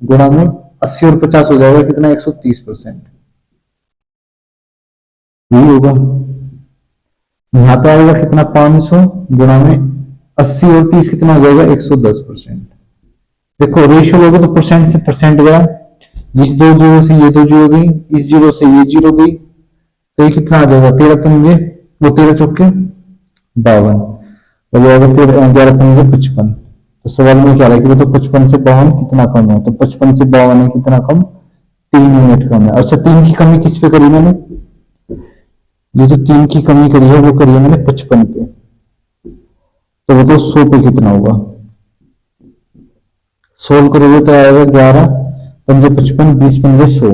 गुणा में 80 और 50 हो जाएगा कितना, 130%, यही होगा। यहां पे आएगा कितना, 500 गुणा में 80 और 30 कितना हो जाएगा, 110%। देखो रेशियो लोगे तो परसेंट से परसेंट गया, इस दो जीरो से ये दो जीरो गई, इस जीरो से ये जीरो गई, तो ये कितना आ जाएगा, 13 पंजे वो 13 चौके 52, हो जाएगा फिर 11 पंजे 55। तो सवाल में क्या है कि तो 55 से 52 कितना कम है, तो 55 से 52 है कितना कम, 3 यूनिट कम है। अच्छा 3 की कमी किस पे करी मैंने, ये जो 3 की कमी करी है वो करी है मैंने 55 पे, तो वो तो 100 पे कितना होगा, सोल्व करोगे तो आएगा 11 पंजे 55, 20 पंजे 100,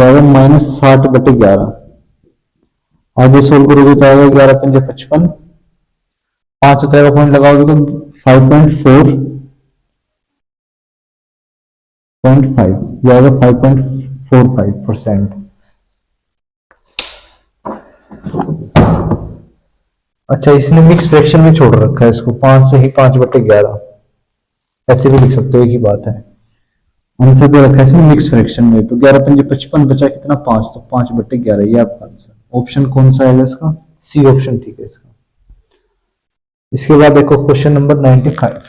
आएगा -60/11। आगे सोल्व करोगे तो आएगा 11 पंजे 55, 5 होता है पॉइंट लगाओगे तो 5.4.5, ये आएगा 5.45%। अच्छा इसने मिक्स फ्रैक्शन में छोड़ रखा है इसको, 5 से ही 5/11, ऐसे भी लिख सकते हो, एक ही बात है। आंसर दे रखा है इसमें मिक्स फ्रैक्शन में, तो 11 पंजे 55 बचा कितना, 5, तो 5/11, ये आपका आंसर। ऑप्शन कौन सा है इसका, सी ऑप्शन ठीक है इसका। इसके बाद देखो क्वेश्चन नंबर 95,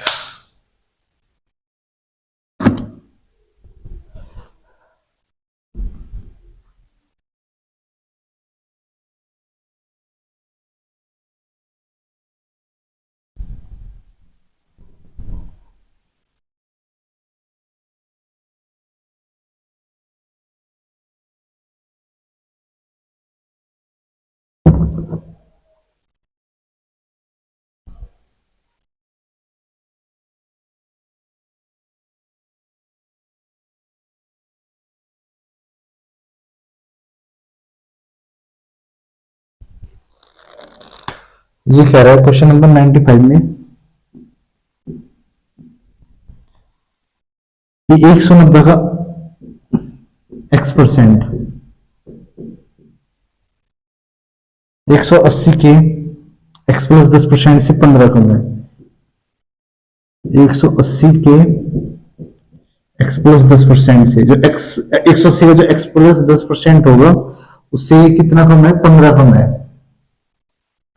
ये कह रहा है क्वेश्चन नंबर 95 में कि 190 का x%, 180 के x प्लस 10% से 15 कम है, 180 के x प्लस 10% से जो x 180 का जो x प्लस 10% होगा उससे कितना कम है, 15 कम है।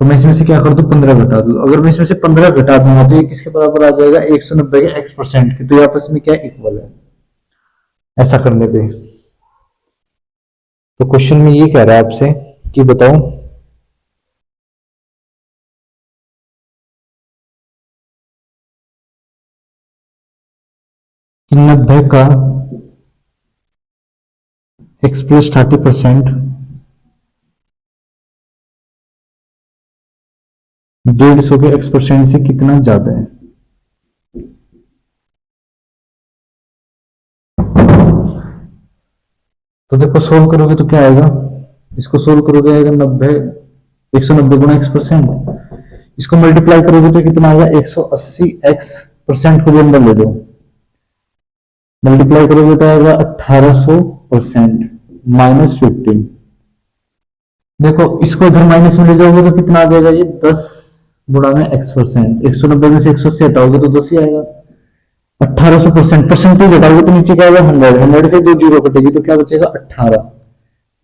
तो मैं इसमें से क्या कर दूं, 15 घटा दूं। अगर मैं इसमें से 15 घटा दूंगा तो ये किसके बराबर आ जाएगा, 190 के x% के, तो ये आपस में क्या इक्वल है, ऐसा करने पे। तो क्वेश्चन में ये कह रहा है आपसे कि बताओ कि 90 का x प्लस 30% 150 के x% से कितना ज्यादा है। तो देखो सोल्व करोगे तो क्या आएगा, इसको सोल्व करोगे आएगा 90, 190 गुना x%, इसको मल्टीप्लाई करोगे तो कितना आएगा, 180 x% को भी अंदर ले दो, मल्टीप्लाई करोगे तो आएगा 1800% -15। देखो इसको इधर माइनस में ले जाओगे तो कितना आ जाएगा, ये 10 गुणा में x%, 190 में से 180 हटाओगे तो 10 ही आएगा, 1800%, परसेंटेज घटाओगे तो नीचे क्या होगा 100, 100 से 2 जीरो कटेगी तो क्या बचेगा 18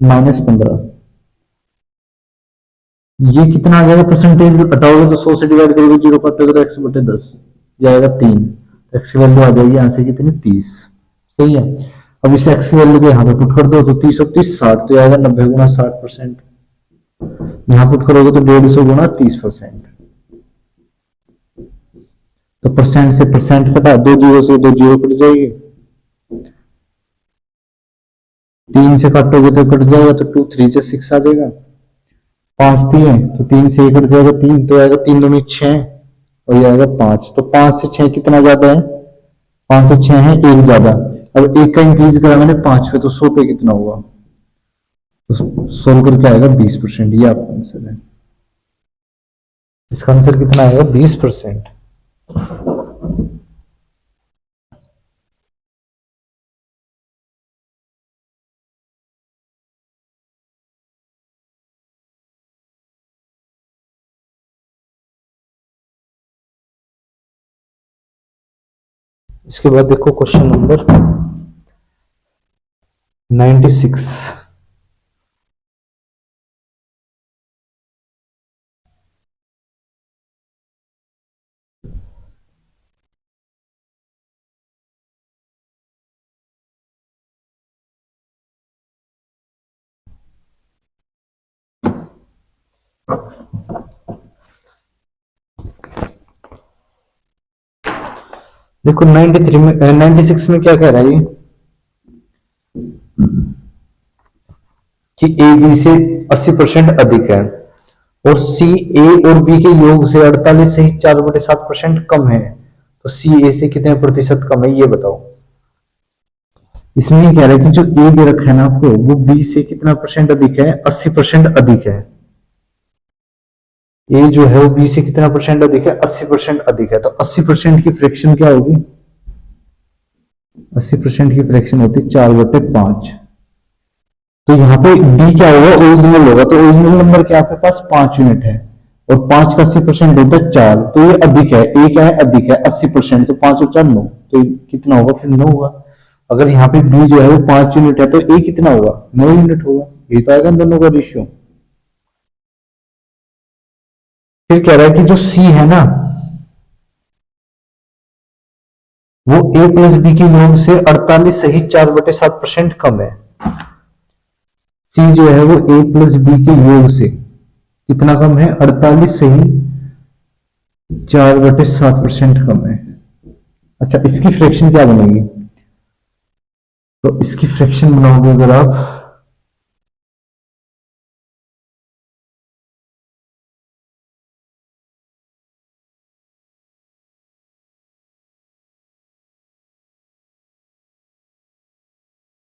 माइनस 15। ये कितना आ जाएगा, परसेंटेज हटाओगे तो 100 से डिवाइड करोगे, जीरो काटोगे तो 100/10 जाएगा 3, एक्स की वैल्यू आ जाएगी यहाँ से कितनी 30। सही है। अब इसे एक्स की वैल्यू को यहाँ पे पुट कर दो तो 30 और 30 60, तो आएगा 90 गुना 60%। यहाँ पुट करोगे तो 150 गुना 30%। तो परसेंट से परसेंट कटा, 2 जीरो से 2 जीरो कट जाएगी, 3 से काटोगे तो कट जाएगा, तो 2 3 से 6 आ जाएगा, 5 दिए तो 3 से कट जाएगा 3, तो आएगा 3 दूनी 6 और ये आएगा 5। तो 5 से 6 कितना ज्यादा है, 5 से 6 है 1 ज्यादा। अब 1 का इंक्रीज करा मैंने 5 पे, तो 100 पे कितना होगा, तो सोल्व करके आएगा 20%। ये आपका आंसर है। इसका आंसर कितना आएगा 20%। इसके बाद देखो क्वेश्चन नंबर 96। देखो 93 में 96 में क्या कह रहा है ये कि ए बी से 80% अधिक है और सी ए और बी के योग से 48 से 4/7% कम है, तो सी ए से कितने प्रतिशत कम है ये बताओ। इसमें ये कह रहा है कि जो ए दे रखा है ना आपको, वो बी से कितना परसेंट अधिक है, 80% अधिक है। ए जो है वो बी से कितना परसेंट अधिक है, 80% अधिक है। तो 80% की फ्रैक्शन क्या होगी, 80% की फ्रैक्शन होती है 4/5। तो यहाँ पे डी क्या होगा, ओरिजिनल होगा, तो ओरिजिनल नंबर क्या आपके पास 5 यूनिट है और 5 का 80% होता है 4, तो ये अधिक है। ए क्या है, अधिक है 80%, तो 5 और 4 9, तो कितना होगा, फिर 9 होगा। अगर यहाँ पे बी जो है वो 5 यूनिट है तो ए कितना होगा, 9 यूनिट होगा। ये तो आएगा दोनों का रेशियो। फिर कह रहा है कि जो सी है ना वो ए प्लस बी के योग से 48 सही 4/7% कम है। सी जो है वो ए प्लस बी के योग से कितना कम है, 48 सही 4/7% कम है। अच्छा, इसकी फ्रैक्शन क्या बनेगी, तो इसकी फ्रैक्शन बनाओगे अगर आप,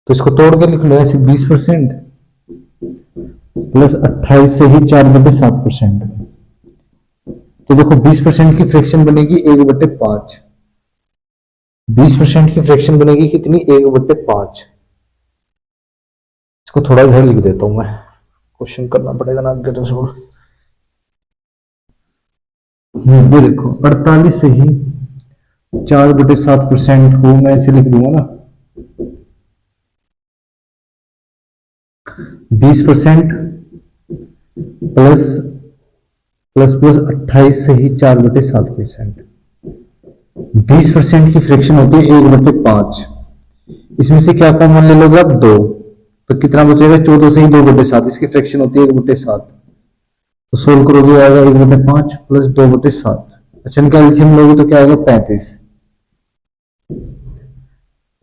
तो इसको तोड़ के लिख लो ऐसे, 20% प्लस 28 से ही 4/7%। तो देखो 20% की फ्रैक्शन बनेगी 1/5, 20% की फ्रैक्शन बनेगी कितनी, 1/5। इसको थोड़ा इधर लिख देता हूं मैं, क्वेश्चन करना पड़ेगा ना आगे तो छोड़। ये देखो 48 से ही 4/7% को मैं ऐसे लिख दूंगा ना, 20% प्लस प्लस प्लस 28 से ही 4/7%। 20% की फ्रैक्शन होती है 1/5। इसमें से क्या कॉमन ले लोगे आप, 2, तो कितना बचेगा, 14 से ही 2/7, इसकी फ्रैक्शन होती है 1/7। तो सोल्व करोगे आएगा 1/5 प्लस 2/7। अच्छा, इनका एलसीएम लोगे तो क्या आएगा 35,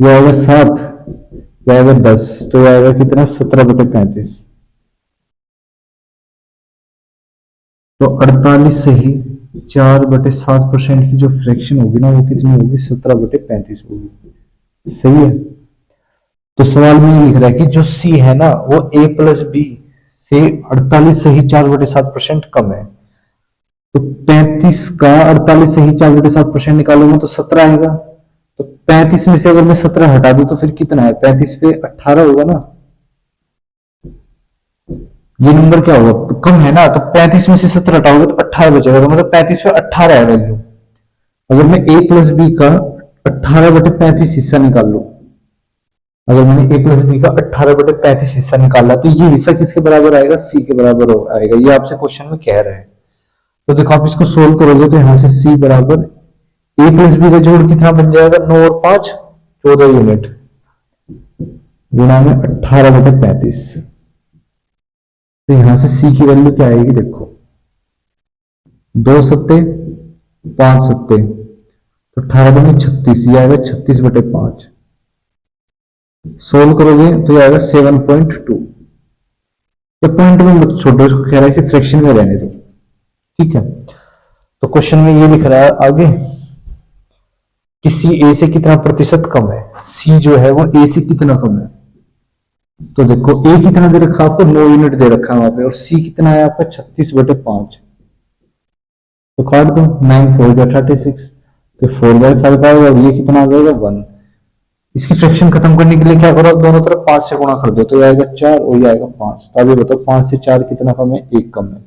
ये आएगा 7, ये आएगा 10, तो ये आएगा कितना 17/35। तो 48 से ही 4/7% की जो फ्रैक्शन होगी ना वो कितनी होगी, 17/35 होगी। सही है। तो सवाल में ये लिख रहा है कि जो सी है ना वो ए प्लस बी से 48 से ही 4/7% कम है। तो 35 का 48 से ही 4/7% निकालूंगा तो 17 आएगा। तो 35 में से अगर मैं 17 हटा दूं तो फिर कितना है, 35 पे 18 होगा ना, ये नंबर क्या होगा, तो कम है ना, तो 35 में से 17 हटाओगे तो 18 बचेगा, तो मतलब 35 पे 18 है वैल्यू। अगर मैं ए प्लस बी का 18/35 हिस्सा निकाल लो। अगर मैंने a प्लस बी का 18/35 हिस्सा निकाला तो ये हिस्सा किसके बराबर आएगा, c के बराबर आएगा। ये आपसे क्वेश्चन में कह रहा है। तो देखो आप इसको सोल्व करोगे तो यहां से c बराबर a प्लस बी का जोड़ कितना बन जाएगा, 9 और 5 14 यूनिट गुणा में 18/35। तो यहां से c की वैल्यू क्या आएगी, देखो 2 सत्ते 5 सत्ते तो 18×36 ये आएगा 36/5। सोल्व करोगे तो ये आएगा 7.2। तो पॉइंट में मत छोड़ो, इसको कह रहा है इसे फ्रैक्शन में रहने दो, ठीक है। तो क्वेश्चन में ये लिख रहा है आगे कि सी ए से कितना प्रतिशत कम है, सी जो है वो ए से कितना कम है। तो देखो ए कितना दे रखा है आपको, 9 यूनिट दे रखा है वहां पे, और सी कितना है आपका 36/5। तो काट दो, 9 4 36, तो 4/5 आएगा और ये कितना आ जाएगा 1। इसकी फ्रैक्शन खत्म करने के लिए क्या करो, दोनों तरफ 5 से गुणा कर दो, तो ये आएगा 4 और ये आएगा 5। तो अभी बताओ 5 से 4 कितना कम है, 1 कम है।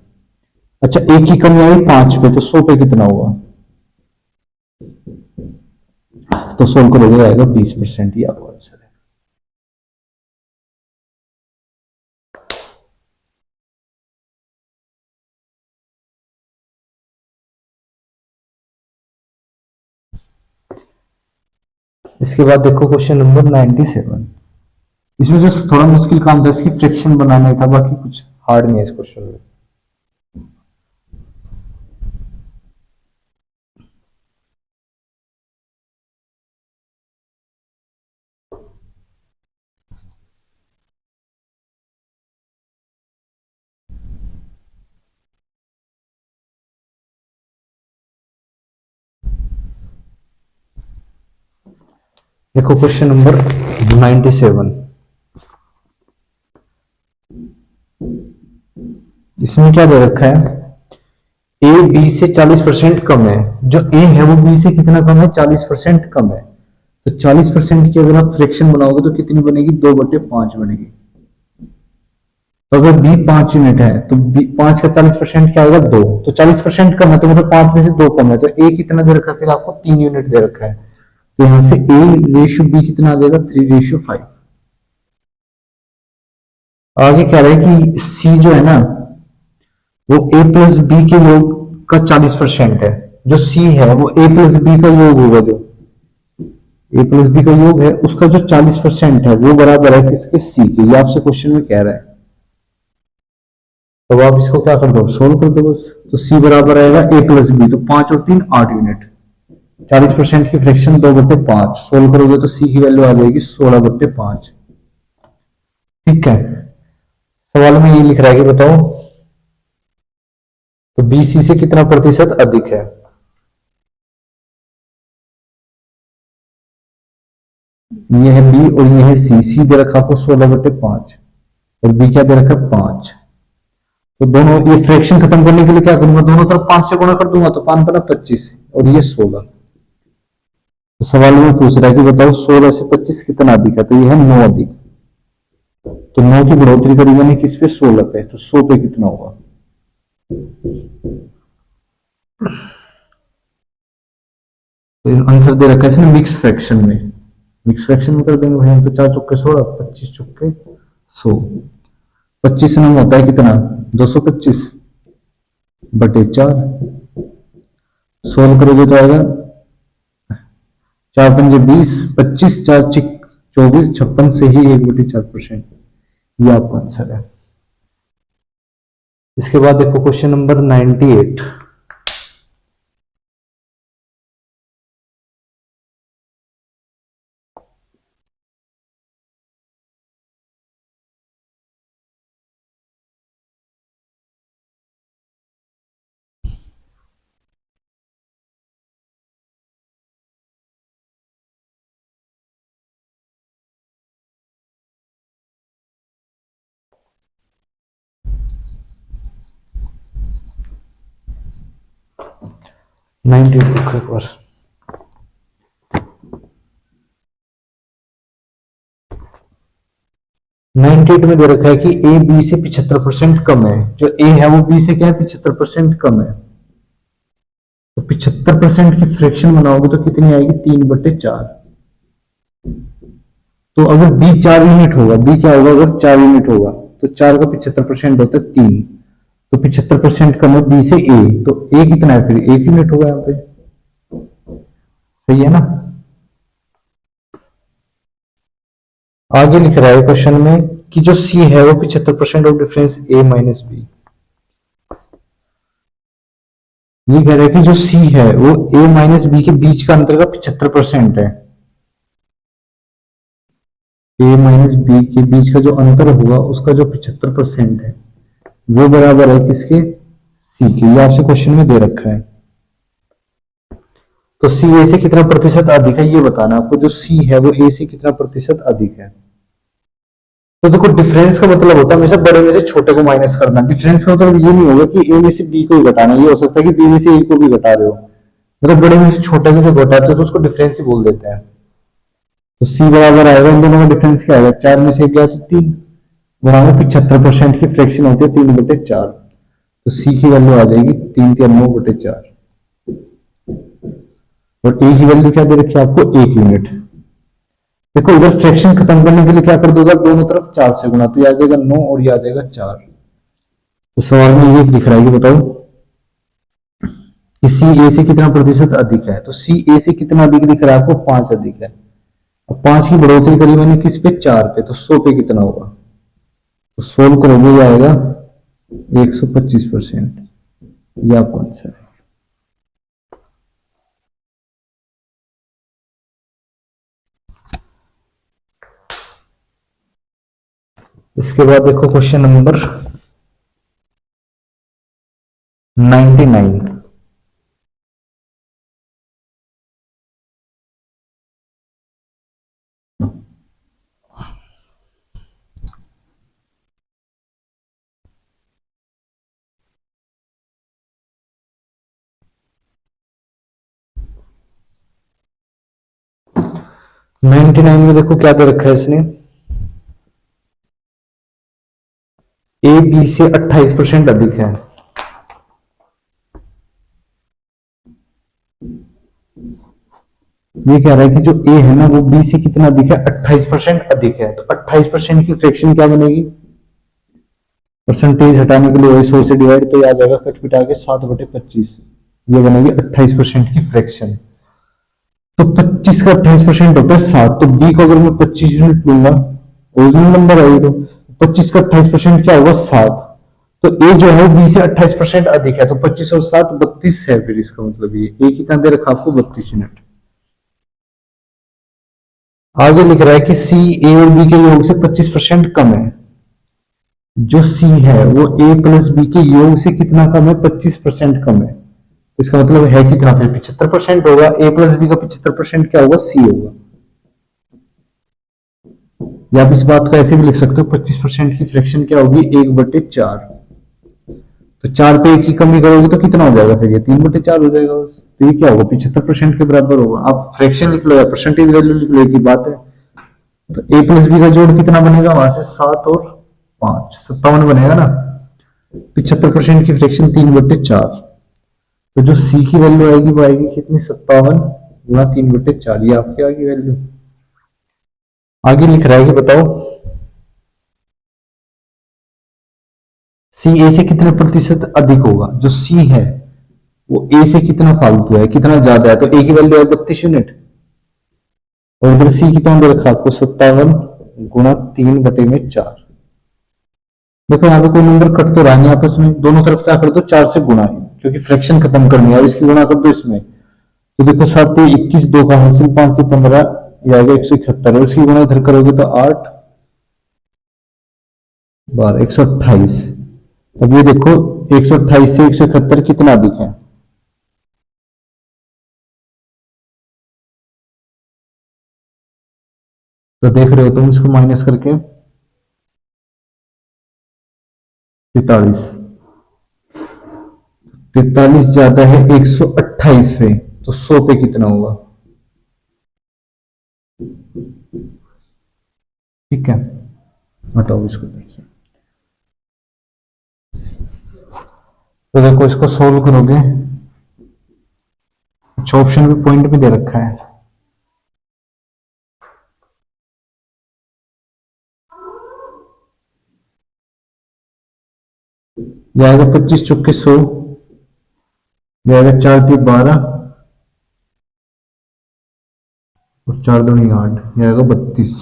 अच्छा 1 की कमी आई 5 पे, तो 100 पे कितना हुआ, तो सोल्व करोगे आएगा 20%। ये आपका आंसर है। इसके बाद देखो क्वेश्चन नंबर 97। इसमें जो थोड़ा मुश्किल काम था इसकी फ्रैक्शन बनाना ही था, बाकी कुछ हार्ड नहीं है इस क्वेश्चन में। देखो क्वेश्चन नंबर 97। इसमें क्या दे रखा है, ए बी से 40% कम है। जो ए है वो बी से कितना कम है, 40% कम है। तो 40% की अगर आप फ्रैक्शन बनाओगे तो कितनी बनेगी, 2/5 बनेगी। तो अगर बी 5 यूनिट है तो बी 5 का 40% क्या होगा, 2। तो 40% कम है तो मतलब 5 में से 2 कम है, तो ए कितना दे रखा है, फिर आपको 3 यूनिट दे रखा है। तो यहां से ए रेशियो बी कितना आ जाएगा, 3:5। आगे क्या रहा है कि सी जो है ना वो ए प्लस बी के योग का 40% है। जो सी है वो ए प्लस बी का योग होगा, जो ए प्लस बी का योग है उसका जो 40% है वो बराबर है किसके, सी के। ये आपसे क्वेश्चन में कह रहा है। तो आप इसको क्या कर दो, सोल्व कर दो बस। तो सी बराबर आएगा ए प्लस बी, तो 5 और 3 8 यूनिट, 40% की फ्रैक्शन 2/5। सोल्व करोगे तो सी की वैल्यू आ जाएगी 16/5। ठीक है। सवाल में ये लिख रहा है कि बताओ तो बी सी से कितना प्रतिशत अधिक है। ये है बी और ये है सी। सी दे रखा आपको 16/5 और बी क्या दे रखा 5। तो दोनों ये फ्रैक्शन खत्म करने के लिए क्या करूंगा, दोनों तरफ 5 से गुणा कर दूंगा, तो 5 बना 25 और ये 16। तो सवाल में पूछ रहा है कि बताओ 16 से 25 कितना अधिक है, तो ये है 9 अधिक। तो 9 की बढ़ोतरी करी मैंने किस पे, 16 पे, तो 100 पे कितना होगा। तो आंसर दे रखा है इसने मिक्स फ्रैक्शन में। मिक्स फ्रैक्शन में कर देंगे भाई हम, तो 4 चौके 16, 25 चौके 100। 25 नम होता है कितना, 225/4। सोल्व करोगे तो आएगा 4 पंजे 20, 25 4 चिक 24, 56 से ही 1/4%। ये आपका आंसर है। इसके बाद देखो क्वेश्चन नंबर 98। एक बार 98 में दे रखा है कि ए बी से 75% कम है। जो ए है वो बी से क्या है, 75% कम है। तो 75% की फ्रैक्शन बनाओगे तो कितनी आएगी, 3/4। तो अगर बी 4 यूनिट होगा, बी क्या होगा अगर 4 यूनिट होगा, तो 4 का 75% होता है 3। तो 75% कम है बी से ए, तो ए कितना है फिर, 1 यूनिट होगा यहाँ पे। सही है ना। आगे लिख रहा है क्वेश्चन में कि जो सी है वो 75% of difference A minus B. ये कह रहा है कि जो सी है वो ए माइनस बी के बीच का अंतर का 75% है। ए माइनस बी के बीच का जो अंतर होगा उसका जो 75% है वो बराबर है किसके, सी के। ये आपसे क्वेश्चन में दे रखा है। तो सी ए से कितना प्रतिशत अधिक है ये बताना आपको। जो सी है वो ए से कितना प्रतिशत अधिक है। तो देखो डिफरेंस का मतलब होता है हमेशा बड़े में से छोटे को माइनस करना। डिफरेंस का मतलब ये नहीं होगा कि ए में से बी को ही घटाना, ये हो सकता है कि बी में से ए को भी घटा रहे हो। मतलब बड़े में से छोटे को जो घटाते हो तो उसको डिफरेंस ही बोल देते हैं। तो सी बराबर आएगा, इन दोनों का डिफरेंस क्या आएगा, 4 में से गया तो 3, गुणा में 75% की फ्रैक्शन होती है 3/4। तो सी की वैल्यू आ जाएगी 3 के 9/4। और ए की वैल्यू क्या दे रखी है आपको, 1 यूनिट। देखो इधर फ्रैक्शन खत्म करने के लिए क्या कर दोगे, दोनों तरफ 4 से गुणा, तो ये आ जाएगा 9 और ये आ जाएगा 4। तो सवाल में ये दिख रहा है कि बताओ कि सी ए से कितना प्रतिशत अधिक है। तो सी ए से कितना अधिक दिख रहा है आपको, 5 अधिक है। अब 5 की बढ़ोतरी करी मैंने किस पे, 4 पे, तो 100 पे कितना होगा। तो सोल्व करोगे ये आएगा 125%। ये आपका आंसर है। इसके बाद देखो क्वेश्चन नंबर 99। नाइनटी नाइन में देखो क्या दे रखा है इसने, ए बी से 28% अधिक है। ये कह रहा है कि जो ए है ना वो बी से कितना अधिक है, 28% अधिक है। तो 28% की फ्रैक्शन क्या बनेगी, परसेंटेज हटाने के लिए वही 100 से डिवाइड, तो ये आ जाएगा कट पिटा के 7/25। ये बनेगी 28% की फ्रैक्शन। तो 25 का 28% होता है 7। तो बी को अगर मैं 25 यूनिट लूंगा, ओरिजिनल नंबर है ये, तो 25 का 28% क्या होगा, 7। तो ए जो है बी से 28% अधिक है, तो 25 और 7 32 है। फिर इसका मतलब ये ए कितना दे रखा आपको, 32 यूनिट। आगे लिख रहा है कि सी ए और बी के योग से 25% कम है। जो सी है वो ए प्लस बी के योग से कितना कम है, 25% कम है। तो इसका मतलब है कितना, फिर 75% होगा। ए प्लस बी का 75% क्या होगा, सी होगा। या आप इस बात को ऐसे भी लिख सकते हो, 25% की फ्रैक्शन क्या होगी, 1/4। तो 4 पे 1 की कमी करोगे तो कितना हो जाएगा, फिर ये 3/4 हो जाएगा बस। तो ये क्या होगा, 75% के बराबर होगा। आप फ्रैक्शन लिख लो या परसेंटेज वैल्यू लिख लो, एक ही बात है। तो ए प्लस बी का जोड़ कितना बनेगा, वहां से 7 और 5 57 बनेगा ना। 75% की फ्रैक्शन 3/4। तो जो सी की वैल्यू आएगी वो आएगी कितनी, 57 गुणा 3/4। ये आपकी आगे वैल्यू। आगे लिख रहा है कि बताओ सी ए से कितने प्रतिशत अधिक होगा। जो सी है वो ए से कितना फालतू है, कितना ज्यादा है। तो ए की वैल्यू है 32 यूनिट, और इधर सी कितना दे रखा आपको, 57 गुणा 3/4। देखो यहाँ पे कोई नंबर कट तो रहा नहीं आपस में, दोनों तरफ क्या कर दो, 4 से गुणा है क्योंकि फ्रैक्शन खत्म करनी है। और इसकी गुणा कर दो इसमें, तो देखो 7 21, 2 का हासिल, 5 15, ये आएगा 171। और इसकी गुणा इधर करोगे तो 8 12 128। अब ये देखो 128 से 171 कितना अधिक है। तो देख रहे हो तुम इसको माइनस करके, 43। 43 ज्यादा है 128 पे, तो 100 पे कितना होगा। ठीक है, हटाओ इसको। तो देखो इसको सोल्व करोगे अच्छा, ऑप्शन भी पॉइंट भी दे रखा है। जाएगा 25 चौके 100, जाएगा 4 3 12 और 4 2 8, जाएगा 32।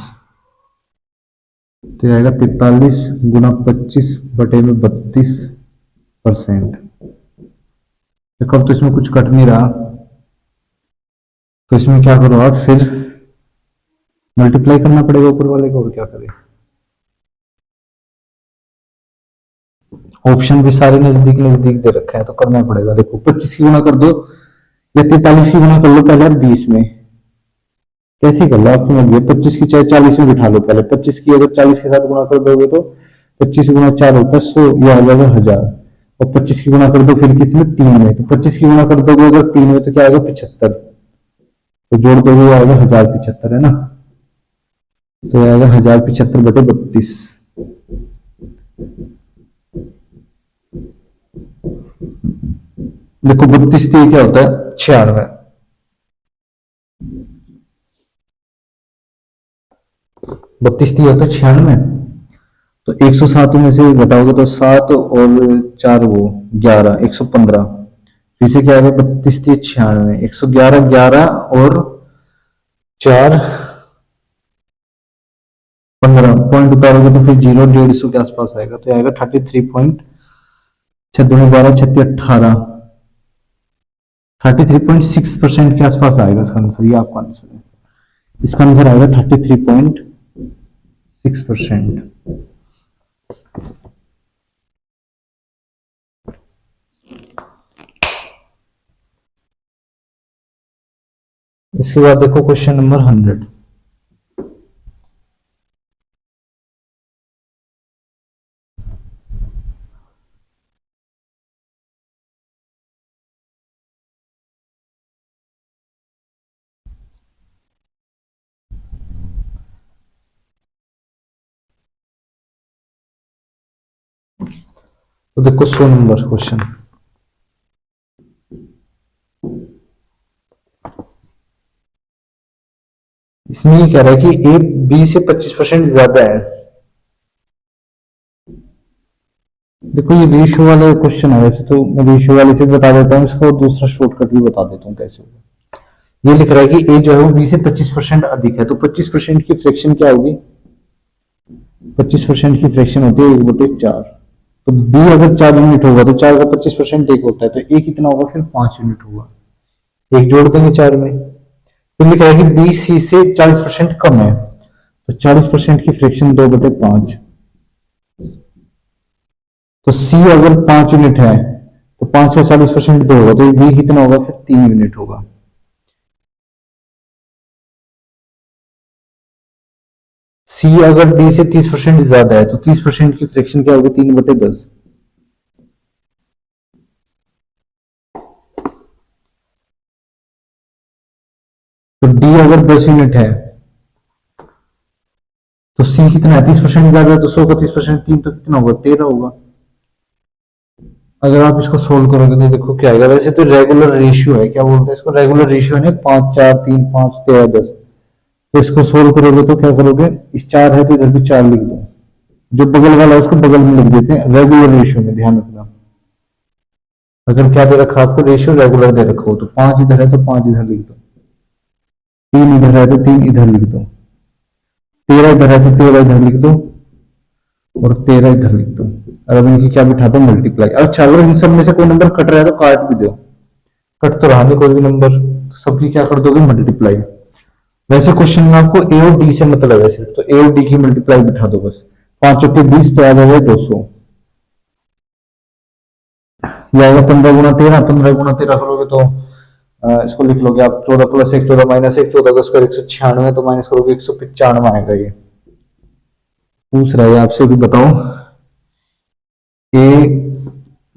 तो जाएगा 43 गुना 25/32%। कब तो इसमें कुछ कट नहीं रहा, तो इसमें क्या करो आप, फिर मल्टीप्लाई करना पड़ेगा ऊपर वाले को, और क्या करें। ऑप्शन भी सारे नजदीक नजदीक दे रखे हैं, तो करना पड़ेगा। देखो 25 की गुना कर दो या 43 की गुना कर लो पहले, 20 में कैसे कर लो आप समझिए। 25 की चाहे 40 में बिठा लो पहले, 25 की अगर 40 के साथ गुना कर दोगे तो 25 गुना 4 होता है 100, यह आ जाएगा 1000। और 25 की गुना कर दो फिर किसमें, 3 में, तो 25 की गुना कर दोगे अगर 3 में तो क्या आएगा 75, तो जोड़ दोगे आएगा 1075, है ना। तो आएगा 1075/32। देखो 32 क्या होता है 96, 32 होता है 96। तो 107 में से घटाओगे तो 7 और 4 वो 11, 115। फिर से क्या आएगा 32 96, 111, 11 और 4 15, पॉइंट उतारोगे तो फिर 0 150 के आसपास आएगा, तो आएगा 33 पॉइंट 6 2 12 36 18, 33.6% के आसपास आएगा इसका आंसर। ये आपका आंसर है, इसका आंसर आएगा 33.6%। इसके बाद देखो क्वेश्चन नंबर 100। तो देखो 100 नंबर क्वेश्चन, इसमें ये कह रहा है कि ए बी से 25% ज्यादा है। देखो ये रेशियो वाला क्वेश्चन है, वैसे तो मैं रेशियो वाले से बता देता हूँ इसका, और दूसरा शॉर्टकट भी बता देता हूँ कैसे होगा। ये लिख रहा है कि ए जो है वो बी से 25% अधिक है, तो 25% की फ्रैक्शन क्या होगी, 25% की फ्रैक्शन होती है 1/4। तो बी अगर 4 यूनिट होगा तो 4 का 25% 1 होता है, तो ए कितना होगा फिर 5 यूनिट होगा। एक जोड़ देंगे 4 में। फिर लिखा है कि बी सी से 40% कम है, तो 40% की फ्रैक्शन 2/5। तो सी अगर 5 यूनिट है तो 5 का 40% 2 होगा, तो बी कितना होगा फिर 3 यूनिट होगा। सी अगर डी से 30% ज्यादा है तो 30% की फ्रैक्शन क्या होगी, 3/10। तो डी अगर 10 यूनिट है तो सी कितना है, 30% ज्यादा है, तो 100 का 30% 3, तो कितना होगा 13 होगा। अगर आप इसको सोल्व करोगे तो देखो क्या आएगा। वैसे तो रेगुलर रेशियो है, क्या बोलते हैं इसको, रेगुलर रेशियो है, 5 4 3 5 13 10। तो इसको सोल्व करोगे तो क्या करोगे, इस 4 है तो इधर भी 4 लिख दो, जो बगल वाला है उसको बगल में लिख देते हैं रेगुलर रेशियो में, ध्यान रखना। अगर क्या दे रखा आपको, रेशियो रेगुलर दे रखा हो तो 5 इधर है तो 5 इधर लिख दो, 3 इधर है तो 3 इधर लिख दो, 13 इधर है तो 13 इधर लिख दो, और 13 इधर लिख दो। और अब इनकी क्या बिठा दो, मल्टीप्लाई। अच्छा अगर इन सब में से कोई नंबर कट रहा है तो काट भी दो, कट तो रहा नहीं कोई भी नंबर, तो सबकी क्या कर दोगे, मल्टीप्लाई। वैसे क्वेश्चन में आपको ए और डी से मतलब है सिर्फ, तो ए और डी की मल्टीप्लाई बिठा दो बस। 5 चौके 20, तो आ जाएगा 200। ये आएगा 15 गुना 13, 15 गुना 13 करोगे तो इसको लिख लोगे आप 14 + 1 14 - 1 14 का स्क्वायर 196, तो माइनस करोगे 195 आएगा। ये पूछ रहा है आपसे भी, बताओ ए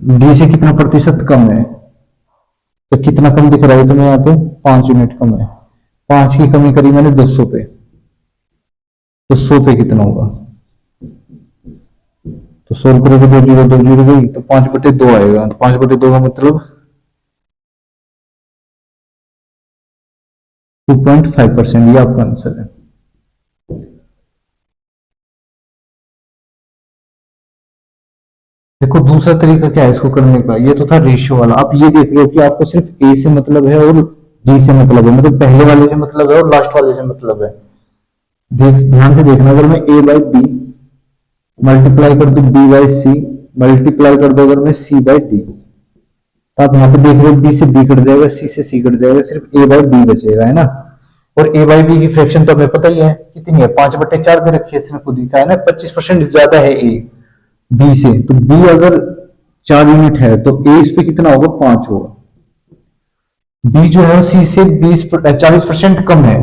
डी से कितना प्रतिशत कम है, तो कितना कम दिख रहा है तुम्हें यहाँ पे, 5 यूनिट कम है। 5 की कमी करी मैंने 200 पे, तो 100 पे कितना होगा, तो 100 करोगे 2 जीरो गई, तो 5/2 आएगा। तो 5/2 का मतलब 2.5%, ये आपका आंसर है। देखो दूसरा तरीका क्या है इसको करने का, ये तो था रेशियो वाला। आप ये देख रहे हो कि आपको सिर्फ ए से मतलब है और बी से मतलब है, मतलब पहले वाले से मतलब है और लास्ट वाले से मतलब है। ध्यान से देखना, अगर मैं ए बाई बी मल्टीप्लाई कर दू बी बाई सी, मल्टीप्लाई कर दो अगर मैं सी बाई डी, तो आप यहाँ पे देख रहे हो बी से बी कट जाएगा, सी से सी कट जाएगा, सिर्फ ए बाई बी बचेगा, है ना। और ए बाई बी की फ्रैक्शन तो हमें पता ही है कितनी है, 5/4 दे रखी है, इसने खुद ही कहा है ना, 25% ज्यादा है ए बी से। तो बी अगर 4 यूनिट है तो ए इस पे कितना होगा, 5 होगा। बी जो है सी से 40% कम है,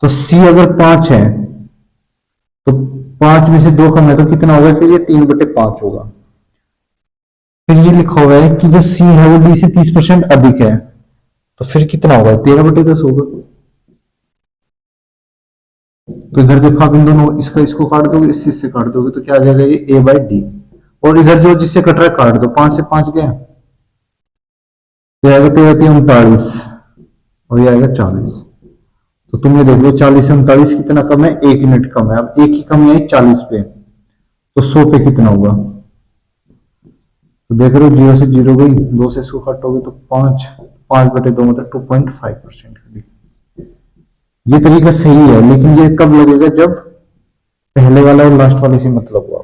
तो सी अगर 5 है तो 5 में से 2 कम है तो कितना होगा, फिर ये 3/5 होगा। फिर ये लिखा हुआ है कि जो सी है वो डी से 30% अधिक है, तो फिर कितना होगा, 13/10 होगा। तो इधर देखो आप इन दोनों, इसका इसको काट दोगे, इससे काट दोगे, तो क्या आ जाएगा, ये ए बाई डी। और इधर जो जिससे कट रहा है काट दो, 5 से 5 गया तो आएगा 13×3 = 39 और ये आएगा 40। तो तुम ये देख लो 40 से 39 कितना कम है, 1 यूनिट कम है। अब एक ही कमी है 40 पे, तो 100 पे कितना होगा, तो देख रहे हो 0 से 0 गई, 2 से इसको काटोगे तो 5/2 मतलब 2.5%। ये तरीका सही है, लेकिन ये कब लगेगा, जब पहले वाला और लास्ट वाले से मतलब हुआ।